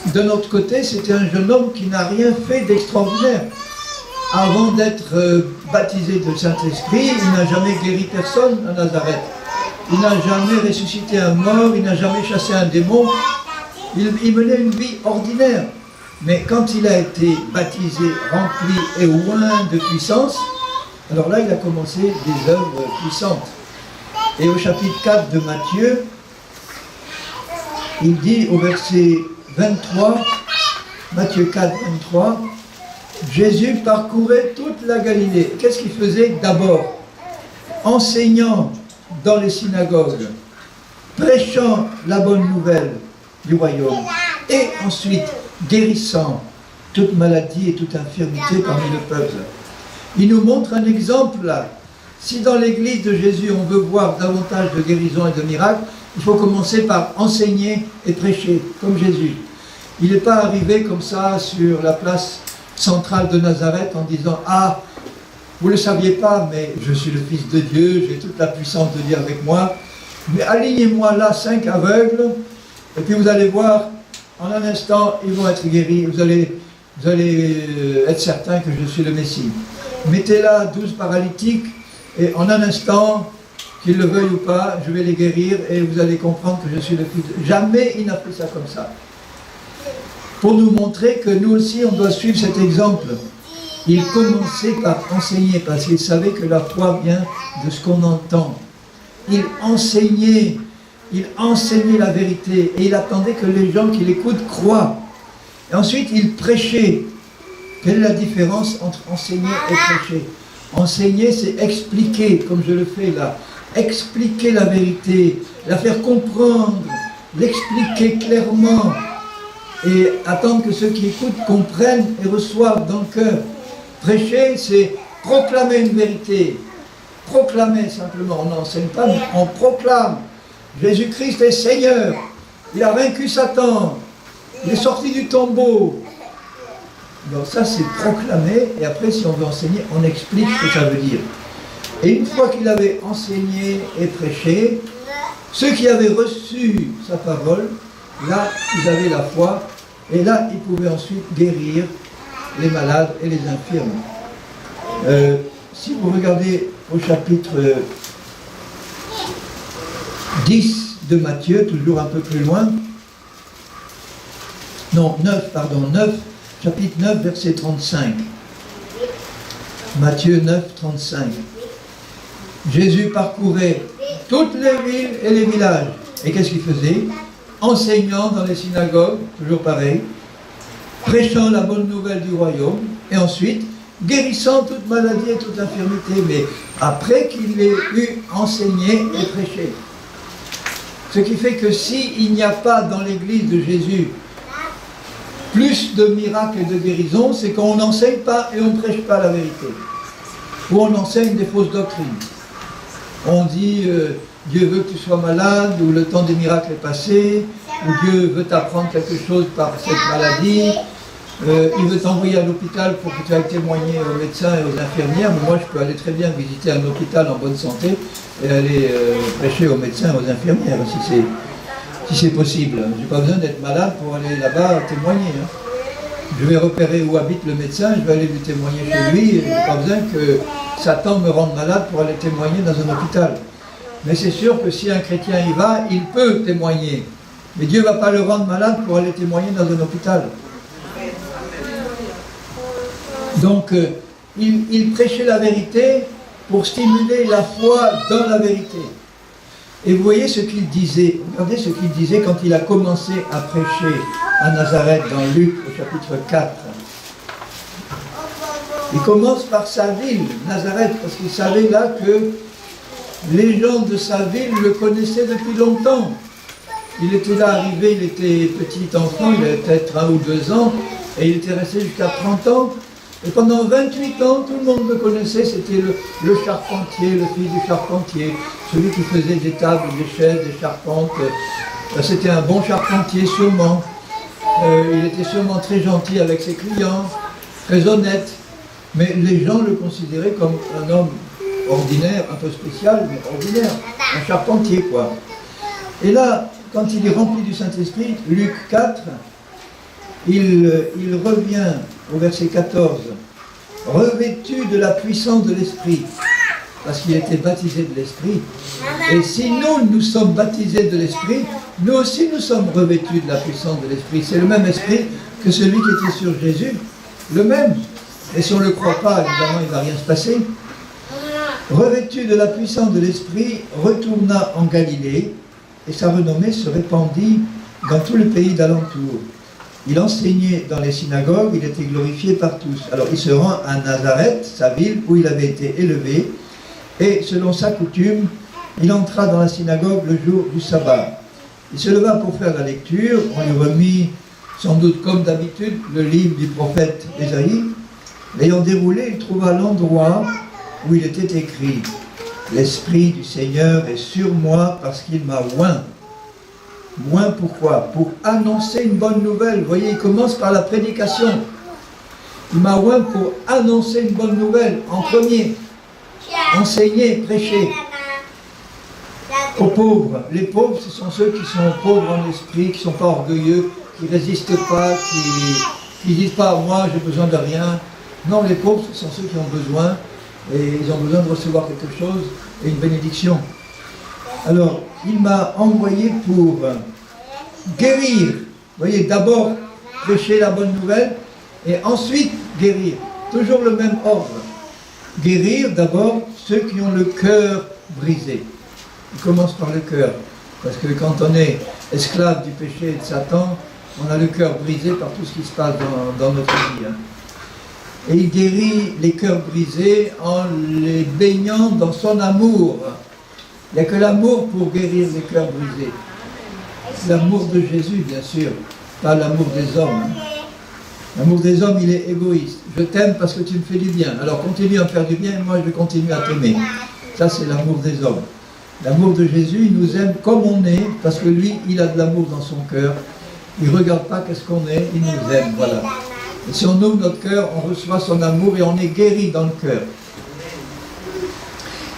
d'un autre côté, c'était un jeune homme qui n'a rien fait d'extraordinaire. Avant d'être baptisé de Saint-Esprit, il n'a jamais guéri personne à Nazareth. Il n'a jamais ressuscité un mort, il n'a jamais chassé un démon. Il menait une vie ordinaire. Mais quand il a été baptisé, rempli et oint de puissance, alors là, il a commencé des œuvres puissantes. Et au chapitre 4 de Matthieu, il dit au verset 23, Matthieu 4, 23, Jésus parcourait toute la Galilée. Qu'est-ce qu'il faisait d'abord? Enseignant dans les synagogues, prêchant la bonne nouvelle du royaume, et ensuite guérissant toute maladie et toute infirmité parmi le peuple. Il nous montre un exemple là. Si dans l'église de Jésus on veut voir davantage de guérison et de miracles, il faut commencer par enseigner et prêcher, comme Jésus. Il n'est pas arrivé comme ça sur la place centrale de Nazareth en disant « Ah, vous ne le saviez pas, mais je suis le Fils de Dieu, j'ai toute la puissance de Dieu avec moi. Mais alignez-moi là 5 aveugles, et puis vous allez voir, en un instant, ils vont être guéris. Vous allez être certain que je suis le Messie. Mettez là 12 paralytiques, et en un instant, qu'ils le veuillent ou pas, je vais les guérir, et vous allez comprendre que je suis le Fils de Dieu. » Jamais il n'a fait ça comme ça. Pour nous montrer que nous aussi, on doit suivre cet exemple. Il commençait par enseigner, parce qu'il savait que la foi vient de ce qu'on entend. Il enseignait la vérité, et il attendait que les gens qui l'écoutent croient. Et ensuite, il prêchait. Quelle est la différence entre enseigner et prêcher? Enseigner, c'est expliquer, comme je le fais là. Expliquer la vérité, la faire comprendre, l'expliquer clairement, et attendre que ceux qui écoutent comprennent et reçoivent dans le cœur. Prêcher, c'est proclamer une vérité. Proclamer simplement, on n'enseigne pas, mais on proclame. Jésus-Christ est Seigneur, il a vaincu Satan, il est sorti du tombeau. Donc ça c'est proclamer, et après si on veut enseigner, on explique ce que ça veut dire. Et une fois qu'il avait enseigné et prêché, ceux qui avaient reçu sa parole, là ils avaient la foi, et là ils pouvaient ensuite guérir les malades et les infirmes. si vous regardez au chapitre 10 de Matthieu, toujours un peu plus loin, non, 9, chapitre 9, verset 35. Matthieu 9, 35. Jésus parcourait toutes les villes et les villages. Et qu'est-ce qu'il faisait? Enseignant dans les synagogues, toujours pareil, prêchant la bonne nouvelle du royaume, et ensuite guérissant toute maladie et toute infirmité, mais après qu'il ait eu enseigné et prêché. Ce qui fait que s'il n'y a pas dans l'église de Jésus plus de miracles et de guérisons, c'est qu'on n'enseigne pas et on ne prêche pas la vérité. Ou on enseigne des fausses doctrines. On dit Dieu veut que tu sois malade, ou le temps des miracles est passé, ou Dieu veut t'apprendre quelque chose par cette maladie, il veut t'envoyer à l'hôpital pour que tu ailles témoigner aux médecins et aux infirmières. Mais moi, je peux aller très bien visiter un hôpital en bonne santé et aller prêcher aux médecins et aux infirmières, si c'est possible. Je n'ai pas besoin d'être malade pour aller là-bas témoigner. Hein. Je vais repérer où habite le médecin, je vais aller lui témoigner chez lui, et je n'ai pas besoin que Satan me rende malade pour aller témoigner dans un hôpital. Mais c'est sûr que si un chrétien y va, il peut témoigner. Mais Dieu ne va pas le rendre malade pour aller témoigner dans un hôpital. Donc, il prêchait la vérité pour stimuler la foi dans la vérité. Et vous voyez ce qu'il disait, regardez ce qu'il disait quand il a commencé à prêcher à Nazareth dans Luc au chapitre 4. Il commence par sa ville, Nazareth, parce qu'il savait là que les gens de sa ville le connaissaient depuis longtemps. Il était là arrivé, il était petit enfant, il avait peut-être 1 ou 2 ans, et il était resté jusqu'à 30 ans. Et pendant 28 ans, tout le monde le connaissait, c'était le charpentier, le fils du charpentier, celui qui faisait des tables, des chaises, des charpentes. C'était un bon charpentier, sûrement. Il était sûrement très gentil avec ses clients, très honnête. Mais les gens le considéraient comme un homme ordinaire, un peu spécial, mais ordinaire. Un charpentier, quoi. Et là, quand il est rempli du Saint-Esprit, Luc 4, il revient au verset 14, revêtu de la puissance de l'Esprit, parce qu'il était baptisé de l'Esprit. Et si nous sommes baptisés de l'Esprit, nous aussi nous sommes revêtus de la puissance de l'Esprit. C'est le même Esprit que celui qui était sur Jésus, le même. Et si on ne le croit pas, évidemment, il ne va rien se passer. Revêtu de la puissance de l'Esprit, retourna en Galilée, et sa renommée se répandit dans tout le pays d'alentour. Il enseignait dans les synagogues, il était glorifié par tous. Alors il se rend à Nazareth, sa ville où il avait été élevé, et selon sa coutume, il entra dans la synagogue le jour du sabbat. Il se leva pour faire la lecture, on lui remit, sans doute comme d'habitude, le livre du prophète Ésaïe. L'ayant déroulé, il trouva l'endroit où il était écrit « L'Esprit du Seigneur est sur moi parce qu'il m'a oint ». Moins pourquoi? Pour annoncer une bonne nouvelle. Vous voyez, il commence par la prédication. Il m'a oint pour annoncer une bonne nouvelle en premier. Enseigner, prêcher. Aux pauvres. Les pauvres, ce sont ceux qui sont pauvres en esprit, qui ne sont pas orgueilleux, qui ne résistent pas, qui ne disent pas « moi, j'ai besoin de rien ». Non, les pauvres, ce sont ceux qui ont besoin, et ils ont besoin de recevoir quelque chose, et une bénédiction. Alors, il m'a envoyé pour guérir. Vous voyez, d'abord prêcher la bonne nouvelle et ensuite guérir. Toujours le même ordre. Guérir d'abord ceux qui ont le cœur brisé. Il commence par le cœur. Parce que quand on est esclave du péché et de Satan, on a le cœur brisé par tout ce qui se passe dans notre vie. Hein. Et il guérit les cœurs brisés en les baignant dans son amour. Il n'y a que l'amour pour guérir les cœurs brisés. L'amour de Jésus, bien sûr, pas l'amour des hommes. L'amour des hommes, il est égoïste. Je t'aime parce que tu me fais du bien. Alors continue à me faire du bien et moi je vais continuer à t'aimer. Ça, c'est l'amour des hommes. L'amour de Jésus, il nous aime comme on est, parce que lui, il a de l'amour dans son cœur. Il ne regarde pas qu'est-ce qu'on est, il nous aime, voilà. Et si on ouvre notre cœur, on reçoit son amour et on est guéri dans le cœur.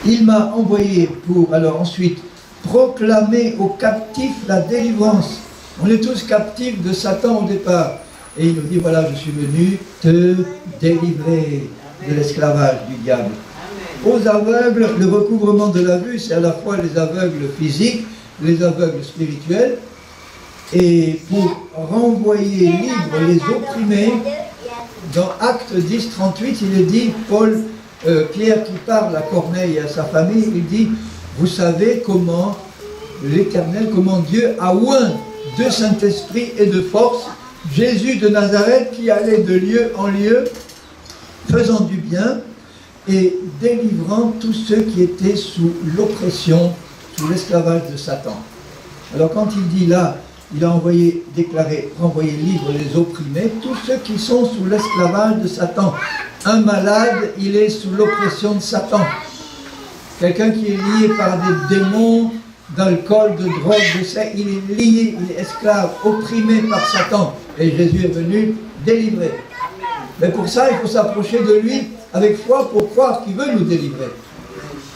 Il m'a envoyé pour, alors ensuite, proclamer aux captifs la délivrance. On est tous captifs de Satan au départ. Et il nous dit, voilà, je suis venu te délivrer de l'esclavage du diable. aux aveugles, le recouvrement de la vue, c'est à la fois les aveugles physiques, les aveugles spirituels, et pour renvoyer libres les opprimés, dans Actes 10, 38, il est dit, Pierre qui parle à Corneille et à sa famille, il dit, vous savez comment l'Éternel, comment Dieu a oint de Saint-Esprit et de force Jésus de Nazareth qui allait de lieu en lieu, faisant du bien et délivrant tous ceux qui étaient sous l'oppression, sous l'esclavage de Satan. Alors quand il dit là, il a renvoyé libre les opprimés, tous ceux qui sont sous l'esclavage de Satan. Un malade, il est sous l'oppression de Satan. Quelqu'un qui est lié par des démons, d'alcool, de drogue, de sexe, il est lié, il est esclave, opprimé par Satan. Et Jésus est venu délivrer. Mais pour ça, il faut s'approcher de lui avec foi pour croire qu'il veut nous délivrer.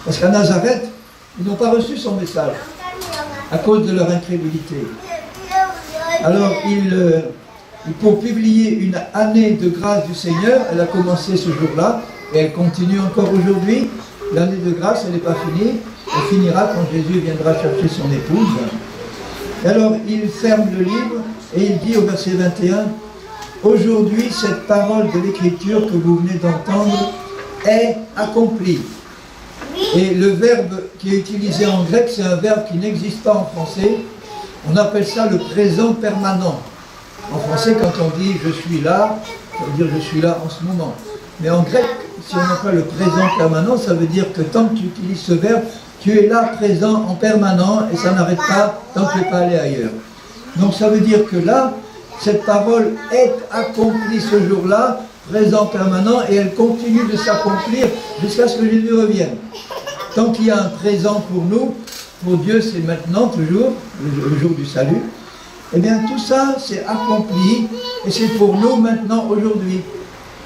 Parce qu'à Nazareth, ils n'ont pas reçu son message à cause de leur incrédulité. Alors, pour publier une année de grâce du Seigneur, elle a commencé ce jour-là, et elle continue encore aujourd'hui. L'année de grâce, elle n'est pas finie, elle finira quand Jésus viendra chercher son épouse. Et alors, il ferme le livre, et il dit au verset 21, « Aujourd'hui, cette parole de l'Écriture que vous venez d'entendre est accomplie. » Et le verbe qui est utilisé en grec, c'est un verbe qui n'existe pas en français. On appelle ça le présent permanent. En français, quand on dit « je suis là », ça veut dire « je suis là en ce moment ». Mais en grec, si on emploie le présent permanent, ça veut dire que tant que tu utilises ce verbe, tu es là présent en permanent et ça n'arrête pas tant que tu n'es pas allé ailleurs. Donc ça veut dire que là, cette parole est accomplie ce jour-là, présent permanent, et elle continue de s'accomplir jusqu'à ce que Jésus revienne. Tant qu'il y a un présent pour nous, pour Dieu c'est maintenant, toujours, le jour du salut, eh bien tout ça c'est accompli, et c'est pour nous maintenant, aujourd'hui,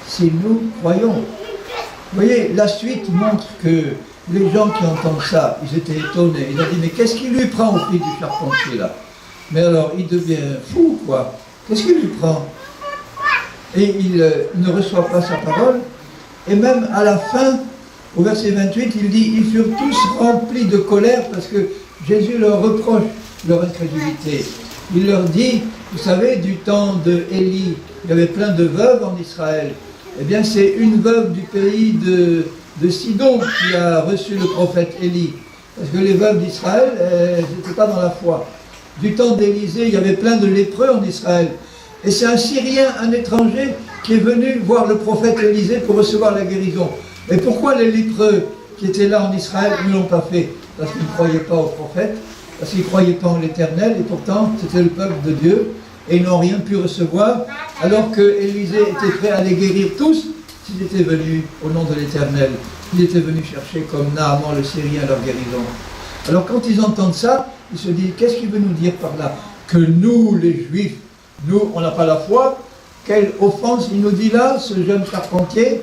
si nous croyons. Vous voyez, la suite montre que les gens qui entendent ça, ils étaient étonnés, ils ont dit, mais qu'est-ce qui lui prend au fil du charpentier là? Mais alors, il devient fou, quoi. Qu'est-ce qui lui prend? Et il ne reçoit pas sa parole, et même à la fin, au verset 28, il dit, ils furent tous remplis de colère parce que Jésus leur reproche leur incrédulité. Il leur dit, vous savez, du temps de Élie, il y avait plein de veuves en Israël. Eh bien, c'est une veuve du pays de Sidon qui a reçu le prophète Élie. Parce que les veuves d'Israël, elles n'étaient pas dans la foi. Du temps d'Élisée, il y avait plein de lépreux en Israël. Et c'est un Syrien, un étranger, qui est venu voir le prophète Élisée pour recevoir la guérison. Mais pourquoi les lépreux qui étaient là en Israël ne l'ont pas fait? Parce qu'ils ne croyaient pas au prophète, parce qu'ils ne croyaient pas en l'Éternel, et pourtant c'était le peuple de Dieu, et ils n'ont rien pu recevoir, alors que Élisée était prêt à les guérir tous, s'ils étaient venus au nom de l'Éternel. Ils étaient venus chercher comme Naaman le Syrien leur guérison. Alors quand ils entendent ça, ils se disent, qu'est-ce qu'il veut nous dire par là? Que nous, les Juifs, nous, on n'a pas la foi. Quelle offense il nous dit là, ce jeune charpentier.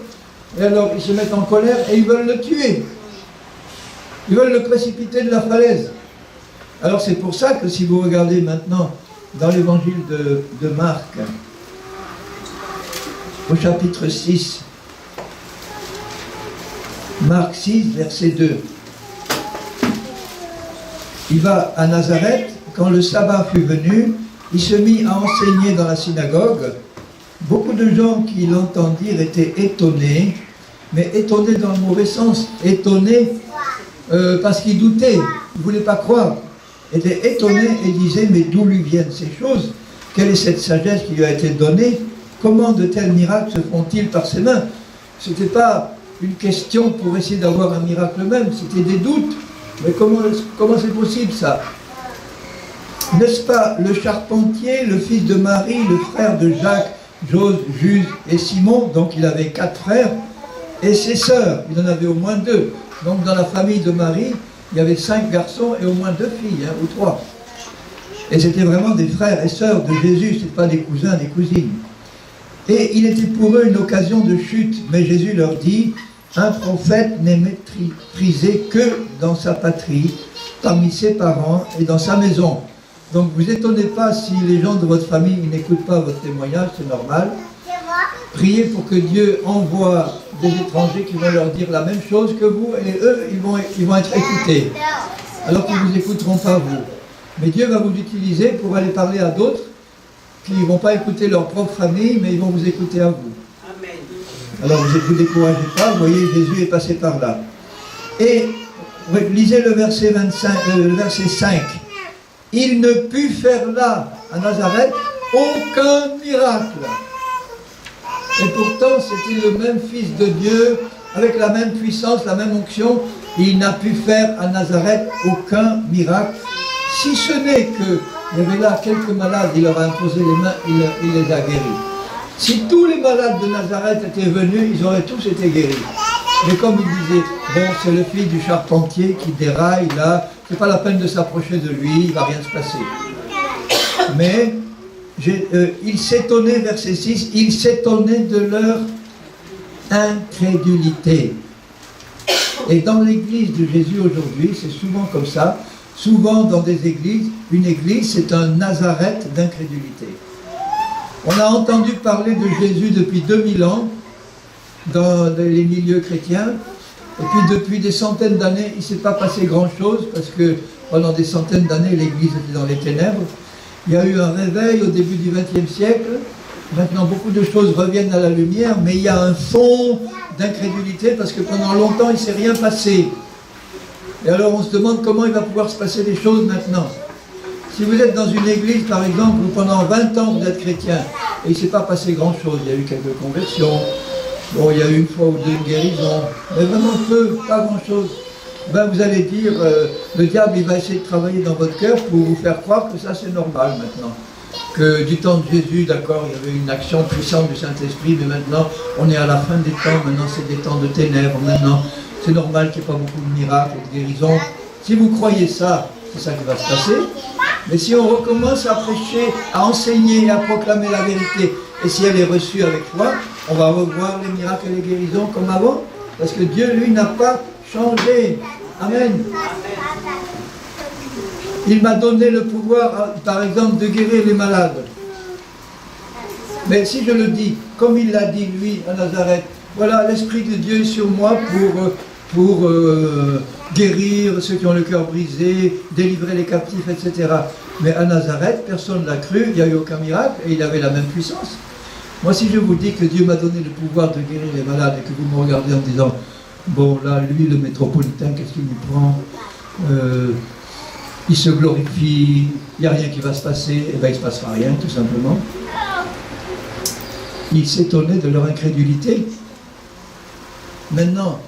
Et alors ils se mettent en colère et ils veulent le tuer. Ils veulent le précipiter de la falaise. Alors c'est pour ça que si vous regardez maintenant dans l'évangile de Marc, au chapitre 6, Marc 6, verset 2, il va à Nazareth, quand le sabbat fut venu, il se mit à enseigner dans la synagogue. Beaucoup de gens qui l'entendirent étaient étonnés, mais étonnés dans le mauvais sens, étonnés parce qu'ils doutaient, ils ne voulaient pas croire, étaient étonnés et disaient, mais d'où lui viennent ces choses? Quelle est cette sagesse qui lui a été donnée? Comment de tels miracles se font-ils par ses mains? Ce n'était pas une question pour essayer d'avoir un miracle même, c'était des doutes. Mais comment c'est possible ça? N'est-ce pas le charpentier, le fils de Marie, le frère de Jacques, Jose, Jus et Simon, donc il avait 4 frères, et ses sœurs, il en avait au moins 2. Donc dans la famille de Marie, il y avait 5 garçons et au moins 2 filles, ou 3. Et c'était vraiment des frères et sœurs de Jésus, ce n'est pas des cousins, des cousines. Et il était pour eux une occasion de chute, mais Jésus leur dit, un prophète n'est méprisé que dans sa patrie, parmi ses parents et dans sa maison. Donc vous étonnez pas si les gens de votre famille n'écoutent pas votre témoignage, c'est normal. Priez pour que Dieu envoie des étrangers qui vont leur dire la même chose que vous, et eux, ils vont être écoutés, alors qu'ils ne vous écouteront pas vous. Mais Dieu va vous utiliser pour aller parler à d'autres qui ne vont pas écouter leur propre famille, mais ils vont vous écouter à vous. Amen. Alors vous ne vous découragez pas, vous voyez, Jésus est passé par là. Et lisez le verset 5. Il ne put faire là, à Nazareth, aucun miracle. Et pourtant, c'était le même Fils de Dieu, avec la même puissance, la même onction. Il n'a pu faire à Nazareth aucun miracle, si ce n'est qu'il y avait là quelques malades, il leur a imposé les mains, il les a guéris. Si tous les malades de Nazareth étaient venus, ils auraient tous été guéris. Mais comme il disait, bon, c'est le fils du charpentier qui déraille là, c'est pas la peine de s'approcher de lui, il ne va rien se passer. Mais il s'étonnait, verset 6, il s'étonnait de leur incrédulité. Et dans l'église de Jésus aujourd'hui, c'est souvent comme ça, souvent dans des églises, une église c'est un Nazareth d'incrédulité. On a entendu parler de Jésus depuis 2000 ans, dans les milieux chrétiens, et puis depuis des centaines d'années, il ne s'est pas passé grand-chose, parce que pendant des centaines d'années, l'Église était dans les ténèbres. Il y a eu un réveil au début du XXe siècle, maintenant beaucoup de choses reviennent à la lumière, mais il y a un fond d'incrédulité, parce que pendant longtemps, il ne s'est rien passé. Et alors on se demande comment il va pouvoir se passer des choses maintenant. Si vous êtes dans une église, par exemple, où pendant 20 ans vous êtes chrétien, et il ne s'est pas passé grand-chose, il y a eu quelques conversions, bon, il y a eu une fois ou deux guérisons, mais vraiment peu, pas grand-chose. Ben, vous allez dire, le diable il va essayer de travailler dans votre cœur pour vous faire croire que ça c'est normal maintenant. Que du temps de Jésus, d'accord, il y avait une action puissante du Saint-Esprit, mais maintenant on est à la fin des temps, maintenant c'est des temps de ténèbres, maintenant c'est normal qu'il n'y ait pas beaucoup de miracles et de guérisons. Si vous croyez ça, c'est ça qui va se passer. Mais si on recommence à prêcher, à enseigner, à proclamer la vérité, et si elle est reçue avec foi, on va revoir les miracles et les guérisons comme avant, parce que Dieu, lui, n'a pas changé. Amen. Il m'a donné le pouvoir, par exemple, de guérir les malades. Mais si je le dis, comme il l'a dit, lui, à Nazareth, voilà, l'Esprit de Dieu est sur moi pour guérir ceux qui ont le cœur brisé, délivrer les captifs, etc. Mais à Nazareth, personne ne l'a cru, il n'y a eu aucun miracle, et il avait la même puissance. Moi, si je vous dis que Dieu m'a donné le pouvoir de guérir les malades, et que vous me regardez en disant, bon, là, lui, le métropolitain, qu'est-ce qu'il lui prend il se glorifie, il n'y a rien qui va se passer, et bien il ne se passera rien, tout simplement. Il s'étonnait de leur incrédulité. Maintenant,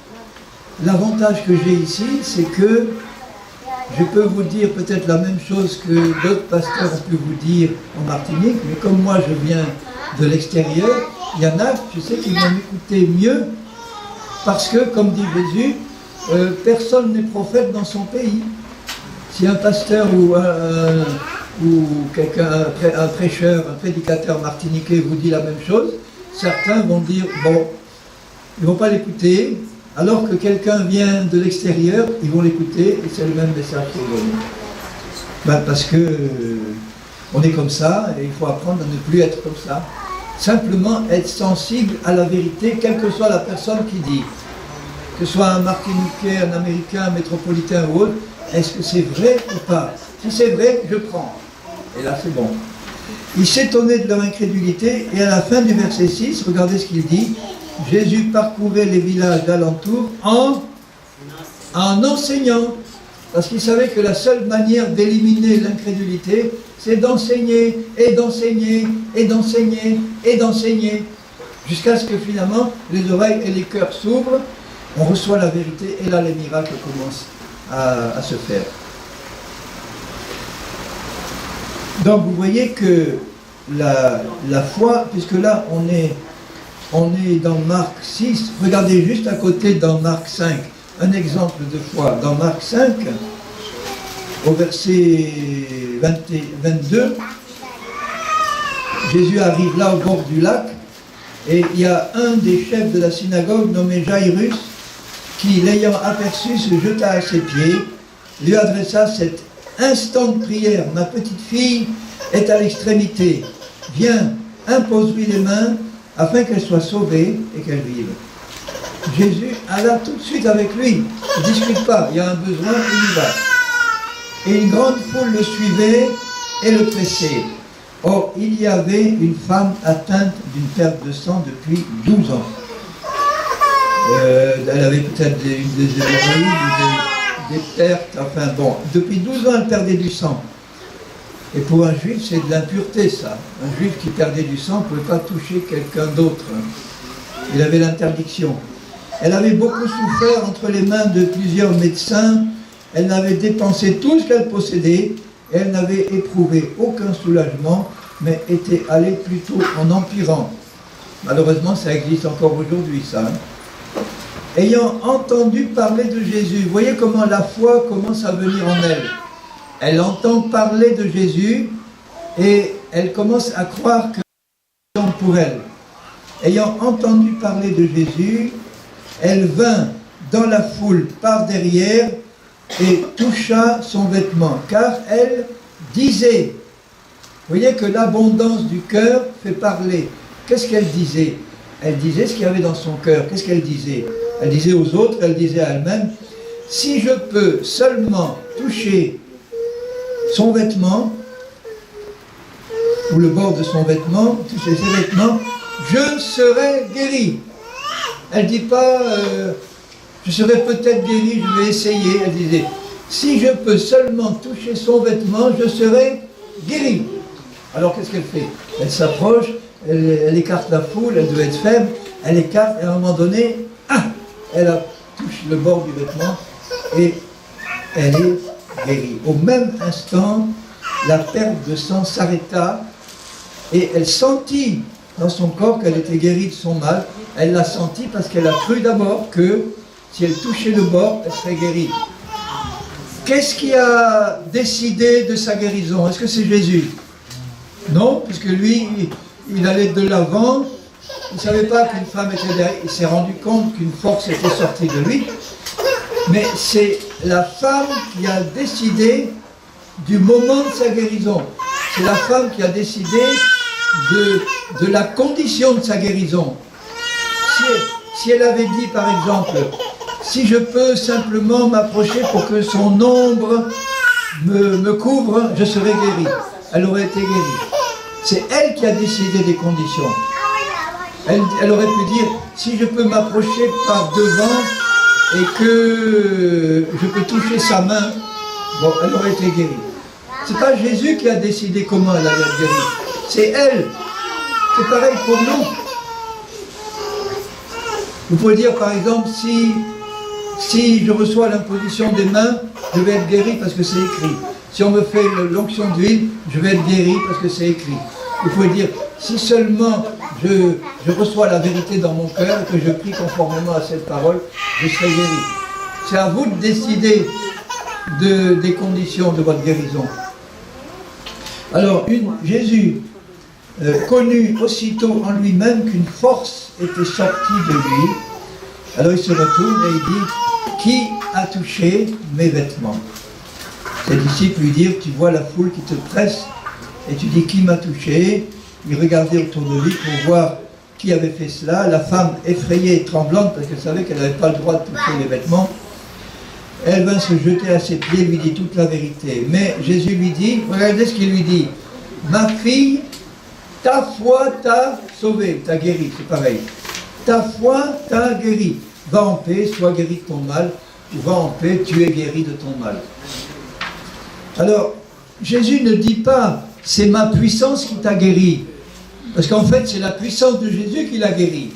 l'avantage que j'ai ici, c'est que je peux vous dire peut-être la même chose que d'autres pasteurs ont pu vous dire en Martinique, mais comme moi je viens de l'extérieur, il y en a, je sais qu'ils vont m'écouter mieux, parce que, comme dit Jésus, personne n'est prophète dans son pays. Si un pasteur ou quelqu'un, un prêcheur, un prédicateur martiniquais vous dit la même chose, certains vont dire, bon, ils ne vont pas l'écouter, alors que quelqu'un vient de l'extérieur, ils vont l'écouter et c'est le même message qu'ils vont donner. Ben, parce que on est comme ça et il faut apprendre à ne plus être comme ça. Simplement être sensible à la vérité, quelle que soit la personne qui dit. Que ce soit un Martiniquais, un Américain, un métropolitain ou autre, est-ce que c'est vrai ou pas? Si c'est vrai, je prends. Et là, c'est bon. Il s'étonnait de leur incrédulité, et à la fin du verset 6, regardez ce qu'il dit. Jésus parcourait les villages d'alentour en enseignant. Parce qu'il savait que la seule manière d'éliminer l'incrédulité, c'est d'enseigner, et d'enseigner, et d'enseigner, et d'enseigner. Jusqu'à ce que finalement, les oreilles et les cœurs s'ouvrent, on reçoit la vérité, et là, les miracles commencent à se faire. Donc vous voyez que la foi, puisque là on est dans Marc 6, regardez juste à côté dans Marc 5, un exemple de foi. Dans Marc 5, au verset 22, Jésus arrive là au bord du lac, et il y a un des chefs de la synagogue nommé Jairus, qui, l'ayant aperçu, se jeta à ses pieds, lui adressa cette instante prière. Ma petite fille est à l'extrémité. Viens, impose-lui les mains, afin qu'elle soit sauvée et qu'elle vive. Jésus alla tout de suite avec lui. Il ne discute pas, il y a un besoin, il y va. Et une grande foule le suivait et le pressait. Or, il y avait une femme atteinte d'une perte de sang depuis 12 ans. Elle avait peut-être des hémorroïdes ou des pertes, enfin bon, depuis 12 ans elle perdait du sang. Et pour un juif, c'est de l'impureté ça. Un juif qui perdait du sang ne pouvait pas toucher quelqu'un d'autre. Il avait l'interdiction. Elle avait beaucoup souffert entre les mains de plusieurs médecins. Elle n'avait dépensé tout ce qu'elle possédait. Elle n'avait éprouvé aucun soulagement, mais était allée plutôt en empirant. Malheureusement, ça existe encore aujourd'hui, ça. Ayant entendu parler de Jésus, vous voyez comment la foi commence à venir en elle. Elle entend parler de Jésus et elle commence à croire que c'est pour elle. Ayant entendu parler de Jésus, elle vint dans la foule par derrière et toucha son vêtement, car elle disait, vous voyez que l'abondance du cœur fait parler. Qu'est-ce qu'elle disait? Elle disait ce qu'il y avait dans son cœur. Qu'est-ce qu'elle disait? Elle disait aux autres, elle disait à elle-même, si je peux seulement toucher son vêtement, ou le bord de son vêtement, toucher ses vêtements, je serai guérie. Elle ne dit pas, je serai peut-être guérie, je vais essayer. Elle disait, si je peux seulement toucher son vêtement, je serai guérie. Alors qu'est-ce qu'elle fait? Elle s'approche, elle écarte la foule, elle doit être faible, elle écarte, et à un moment donné, elle touche le bord du vêtement, et elle est guérie. Au même instant, la perte de sang s'arrêta, et elle sentit dans son corps qu'elle était guérie de son mal. Elle l'a senti parce qu'elle a cru d'abord que si elle touchait le bord, elle serait guérie. Qu'est-ce qui a décidé de sa guérison? Est-ce que c'est Jésus? Non, puisque lui, il allait de l'avant. Il ne savait pas qu'une femme était derrière. Il s'est rendu compte qu'une force était sortie de lui. Mais c'est la femme qui a décidé du moment de sa guérison. C'est la femme qui a décidé de la condition de sa guérison. Si elle avait dit, par exemple, si je peux simplement m'approcher pour que son ombre me couvre, je serai guérie. Elle aurait été guérie. C'est elle qui a décidé des conditions. Elle aurait pu dire, si je peux m'approcher par devant et que je peux toucher sa main, bon, elle aurait été guérie. C'est pas Jésus qui a décidé comment elle allait être guérie. C'est elle. C'est pareil pour nous. Vous pouvez dire par exemple, si je reçois l'imposition des mains, je vais être guéri parce que c'est écrit. Si on me fait l'onction d'huile, je vais être guéri parce que c'est écrit. Vous pouvez dire, si seulement je reçois la vérité dans mon cœur et que je prie conformément à cette parole, je serai guéri. C'est à vous de décider des conditions de votre guérison. Alors, Jésus connut aussitôt en lui-même qu'une force était sortie de lui. Alors il se retourne et il dit, qui a touché mes vêtements? Ses disciples lui dirent, tu vois la foule qui te presse et tu dis, qui m'a touché? Il regardait autour de lui pour voir qui avait fait cela. La femme, effrayée et tremblante, parce qu'elle savait qu'elle n'avait pas le droit de toucher les vêtements, elle vint se jeter à ses pieds et lui dit toute la vérité. Mais Jésus lui dit, regardez ce qu'il lui dit, ma fille, ta foi t'a sauvée, t'a guéri, c'est pareil. Ta foi t'a guéri. Va en paix, sois guéri de ton mal, ou va en paix, tu es guéri de ton mal. Alors, Jésus ne dit pas, c'est ma puissance qui t'a guéri. Parce qu'en fait, c'est la puissance de Jésus qui l'a guéri.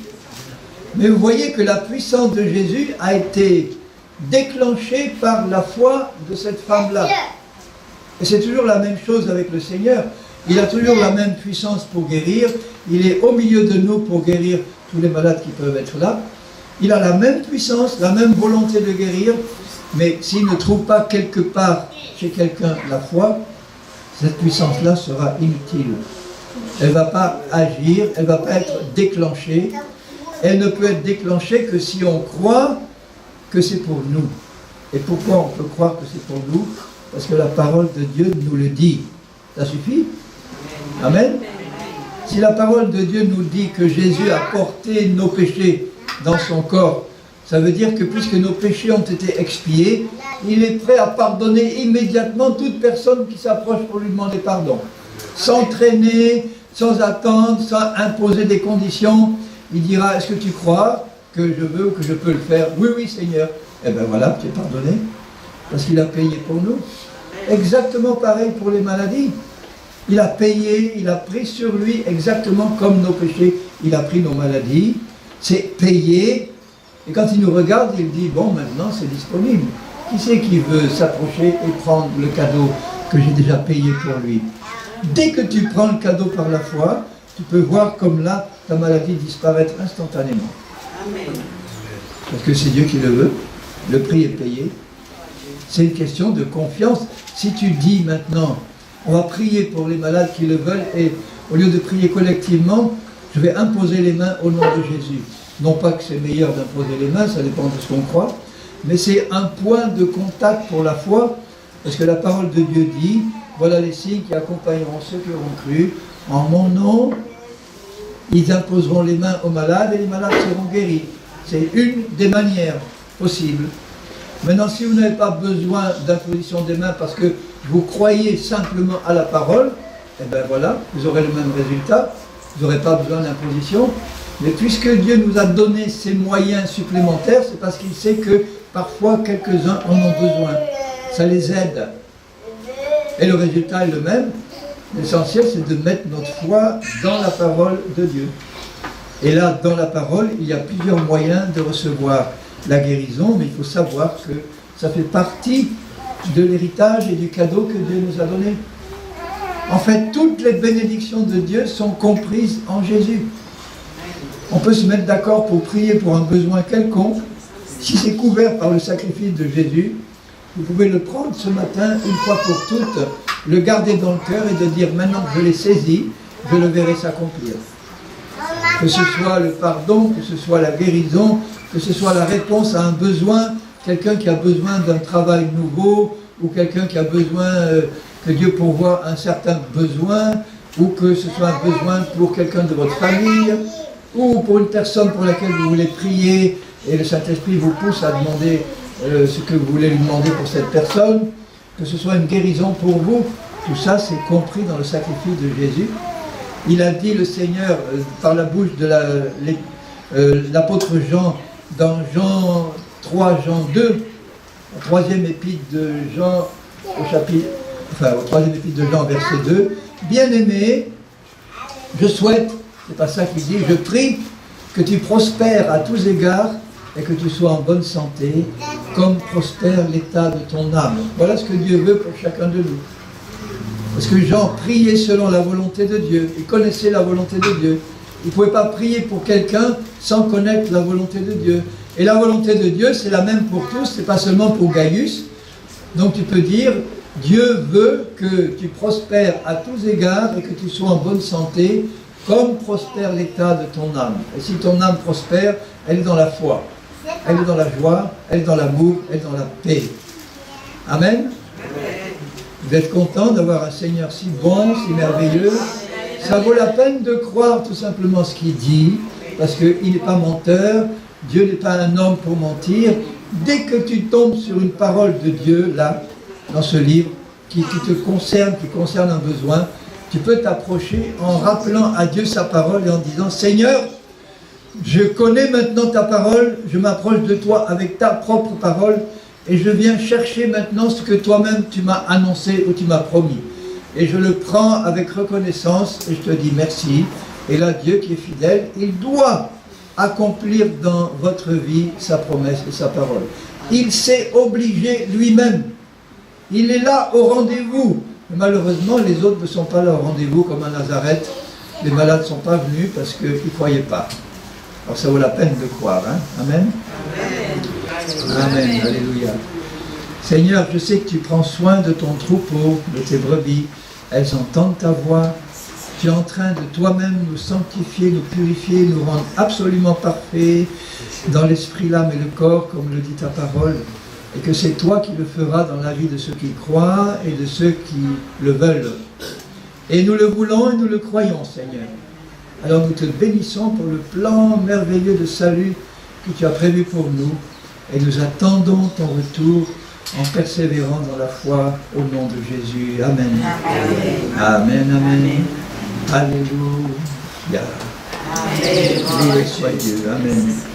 Mais vous voyez que la puissance de Jésus a été déclenchée par la foi de cette femme-là. Et c'est toujours la même chose avec le Seigneur. Il a toujours la même puissance pour guérir. Il est au milieu de nous pour guérir tous les malades qui peuvent être là. Il a la même puissance, la même volonté de guérir. Mais s'il ne trouve pas quelque part chez quelqu'un la foi, cette puissance-là sera inutile. Elle ne va pas agir, elle ne va pas être déclenchée. Elle ne peut être déclenchée que si on croit que c'est pour nous. Et pourquoi on peut croire que c'est pour nous? Parce que la parole de Dieu nous le dit. Ça suffit? Amen. Si la parole de Dieu nous dit que Jésus a porté nos péchés dans son corps Ça veut dire que puisque nos péchés ont été expiés, il est prêt à pardonner immédiatement toute personne qui s'approche pour lui demander pardon. Sans traîner, sans attendre, sans imposer des conditions. Il dira, est-ce que tu crois que je veux ou que je peux le faire? Oui, oui, Seigneur. Eh bien voilà, tu es pardonné. Parce qu'il a payé pour nous. Exactement pareil pour les maladies. Il a payé, il a pris sur lui exactement comme nos péchés. Il a pris nos maladies. C'est payé. Et quand il nous regarde, il dit, bon, maintenant c'est disponible. Qui c'est qui veut s'approcher et prendre le cadeau que j'ai déjà payé pour lui? Dès que tu prends le cadeau par la foi, tu peux voir comme là, ta maladie disparaître instantanément. Amen. Parce que c'est Dieu qui le veut. Le prix est payé. C'est une question de confiance. Si tu dis maintenant, on va prier pour les malades qui le veulent, et au lieu de prier collectivement, je vais imposer les mains au nom de Jésus. Non pas que c'est meilleur d'imposer les mains, ça dépend de ce qu'on croit, mais c'est un point de contact pour la foi, parce que la parole de Dieu dit, voilà les signes qui accompagneront ceux qui auront cru. En mon nom, ils imposeront les mains aux malades et les malades seront guéris. C'est une des manières possibles. Maintenant, si vous n'avez pas besoin d'imposition des mains parce que vous croyez simplement à la parole, eh bien voilà, vous aurez le même résultat. Vous n'aurez pas besoin d'imposition. Mais puisque Dieu nous a donné ces moyens supplémentaires, c'est parce qu'il sait que parfois quelques-uns en ont besoin. Ça les aide. Et le résultat est le même. L'essentiel, c'est de mettre notre foi dans la parole de Dieu. Et là, dans la parole, il y a plusieurs moyens de recevoir la guérison, mais il faut savoir que ça fait partie de l'héritage et du cadeau que Dieu nous a donné. En fait, toutes les bénédictions de Dieu sont comprises en Jésus. On peut se mettre d'accord pour prier pour un besoin quelconque. Si c'est couvert par le sacrifice de Jésus, vous pouvez le prendre ce matin, une fois pour toutes, le garder dans le cœur et de dire, maintenant que je l'ai saisi, je le verrai s'accomplir. Que ce soit le pardon, que ce soit la guérison, que ce soit la réponse à un besoin, quelqu'un qui a besoin d'un travail nouveau, ou quelqu'un qui a besoin que Dieu pourvoie un certain besoin, ou que ce soit un besoin pour quelqu'un de votre famille, ou pour une personne pour laquelle vous voulez prier, et le Saint-Esprit vous pousse à demander ce que vous voulez lui demander pour cette personne, que ce soit une guérison pour vous, tout ça c'est compris dans le sacrifice de Jésus. Il a dit, le Seigneur, par la bouche de l'apôtre Jean, dans Jean 3, Jean 2, au troisième épître de Jean, au troisième épître de Jean, verset 2, bien-aimé, je souhaite, c'est pas ça qu'il dit, je prie que tu prospères à tous égards et que tu sois en bonne santé, comme prospère l'état de ton âme. Voilà ce que Dieu veut pour chacun de nous. Parce que Jean priait selon la volonté de Dieu, il connaissait la volonté de Dieu. Il ne pouvait pas prier pour quelqu'un sans connaître la volonté de Dieu. Et la volonté de Dieu, c'est la même pour tous, c'est pas seulement pour Gaius. Donc tu peux dire, Dieu veut que tu prospères à tous égards et que tu sois en bonne santé, comme prospère l'état de ton âme. Et si ton âme prospère, elle est dans la foi, elle est dans la joie, elle est dans l'amour, elle est dans la paix. Amen. Vous êtes content d'avoir un Seigneur si bon, si merveilleux. Ça vaut la peine de croire tout simplement ce qu'il dit, parce qu'il n'est pas menteur, Dieu n'est pas un homme pour mentir. Dès que tu tombes sur une parole de Dieu, là, dans ce livre, qui te concerne, qui concerne un besoin, tu peux t'approcher en rappelant à Dieu sa parole et en disant, Seigneur, je connais maintenant ta parole, je m'approche de toi avec ta propre parole, et je viens chercher maintenant ce que toi-même tu m'as annoncé ou tu m'as promis. Et je le prends avec reconnaissance et je te dis merci. Et là, Dieu qui est fidèle, il doit accomplir dans votre vie sa promesse et sa parole. Il s'est obligé lui-même. Il est là au rendez-vous. Mais malheureusement, les autres ne sont pas là au rendez-vous comme à Nazareth. Les malades ne sont pas venus parce qu'ils ne croyaient pas. Alors ça vaut la peine de croire. Hein? Amen. Amen, alléluia. Seigneur, je sais que tu prends soin de ton troupeau, de tes brebis. Elles entendent ta voix. Tu es en train de toi-même nous sanctifier, nous purifier, nous rendre absolument parfaits dans l'esprit, l'âme et le corps, comme le dit ta parole. Et que c'est toi qui le feras dans la vie de ceux qui croient et de ceux qui le veulent. Et nous le voulons et nous le croyons, Seigneur. Alors nous te bénissons pour le plan merveilleux de salut que tu as prévu pour nous et nous attendons ton retour en persévérant dans la foi au nom de Jésus. Amen. Amen, amen. Alléluia. Loué soit Dieu. Amen.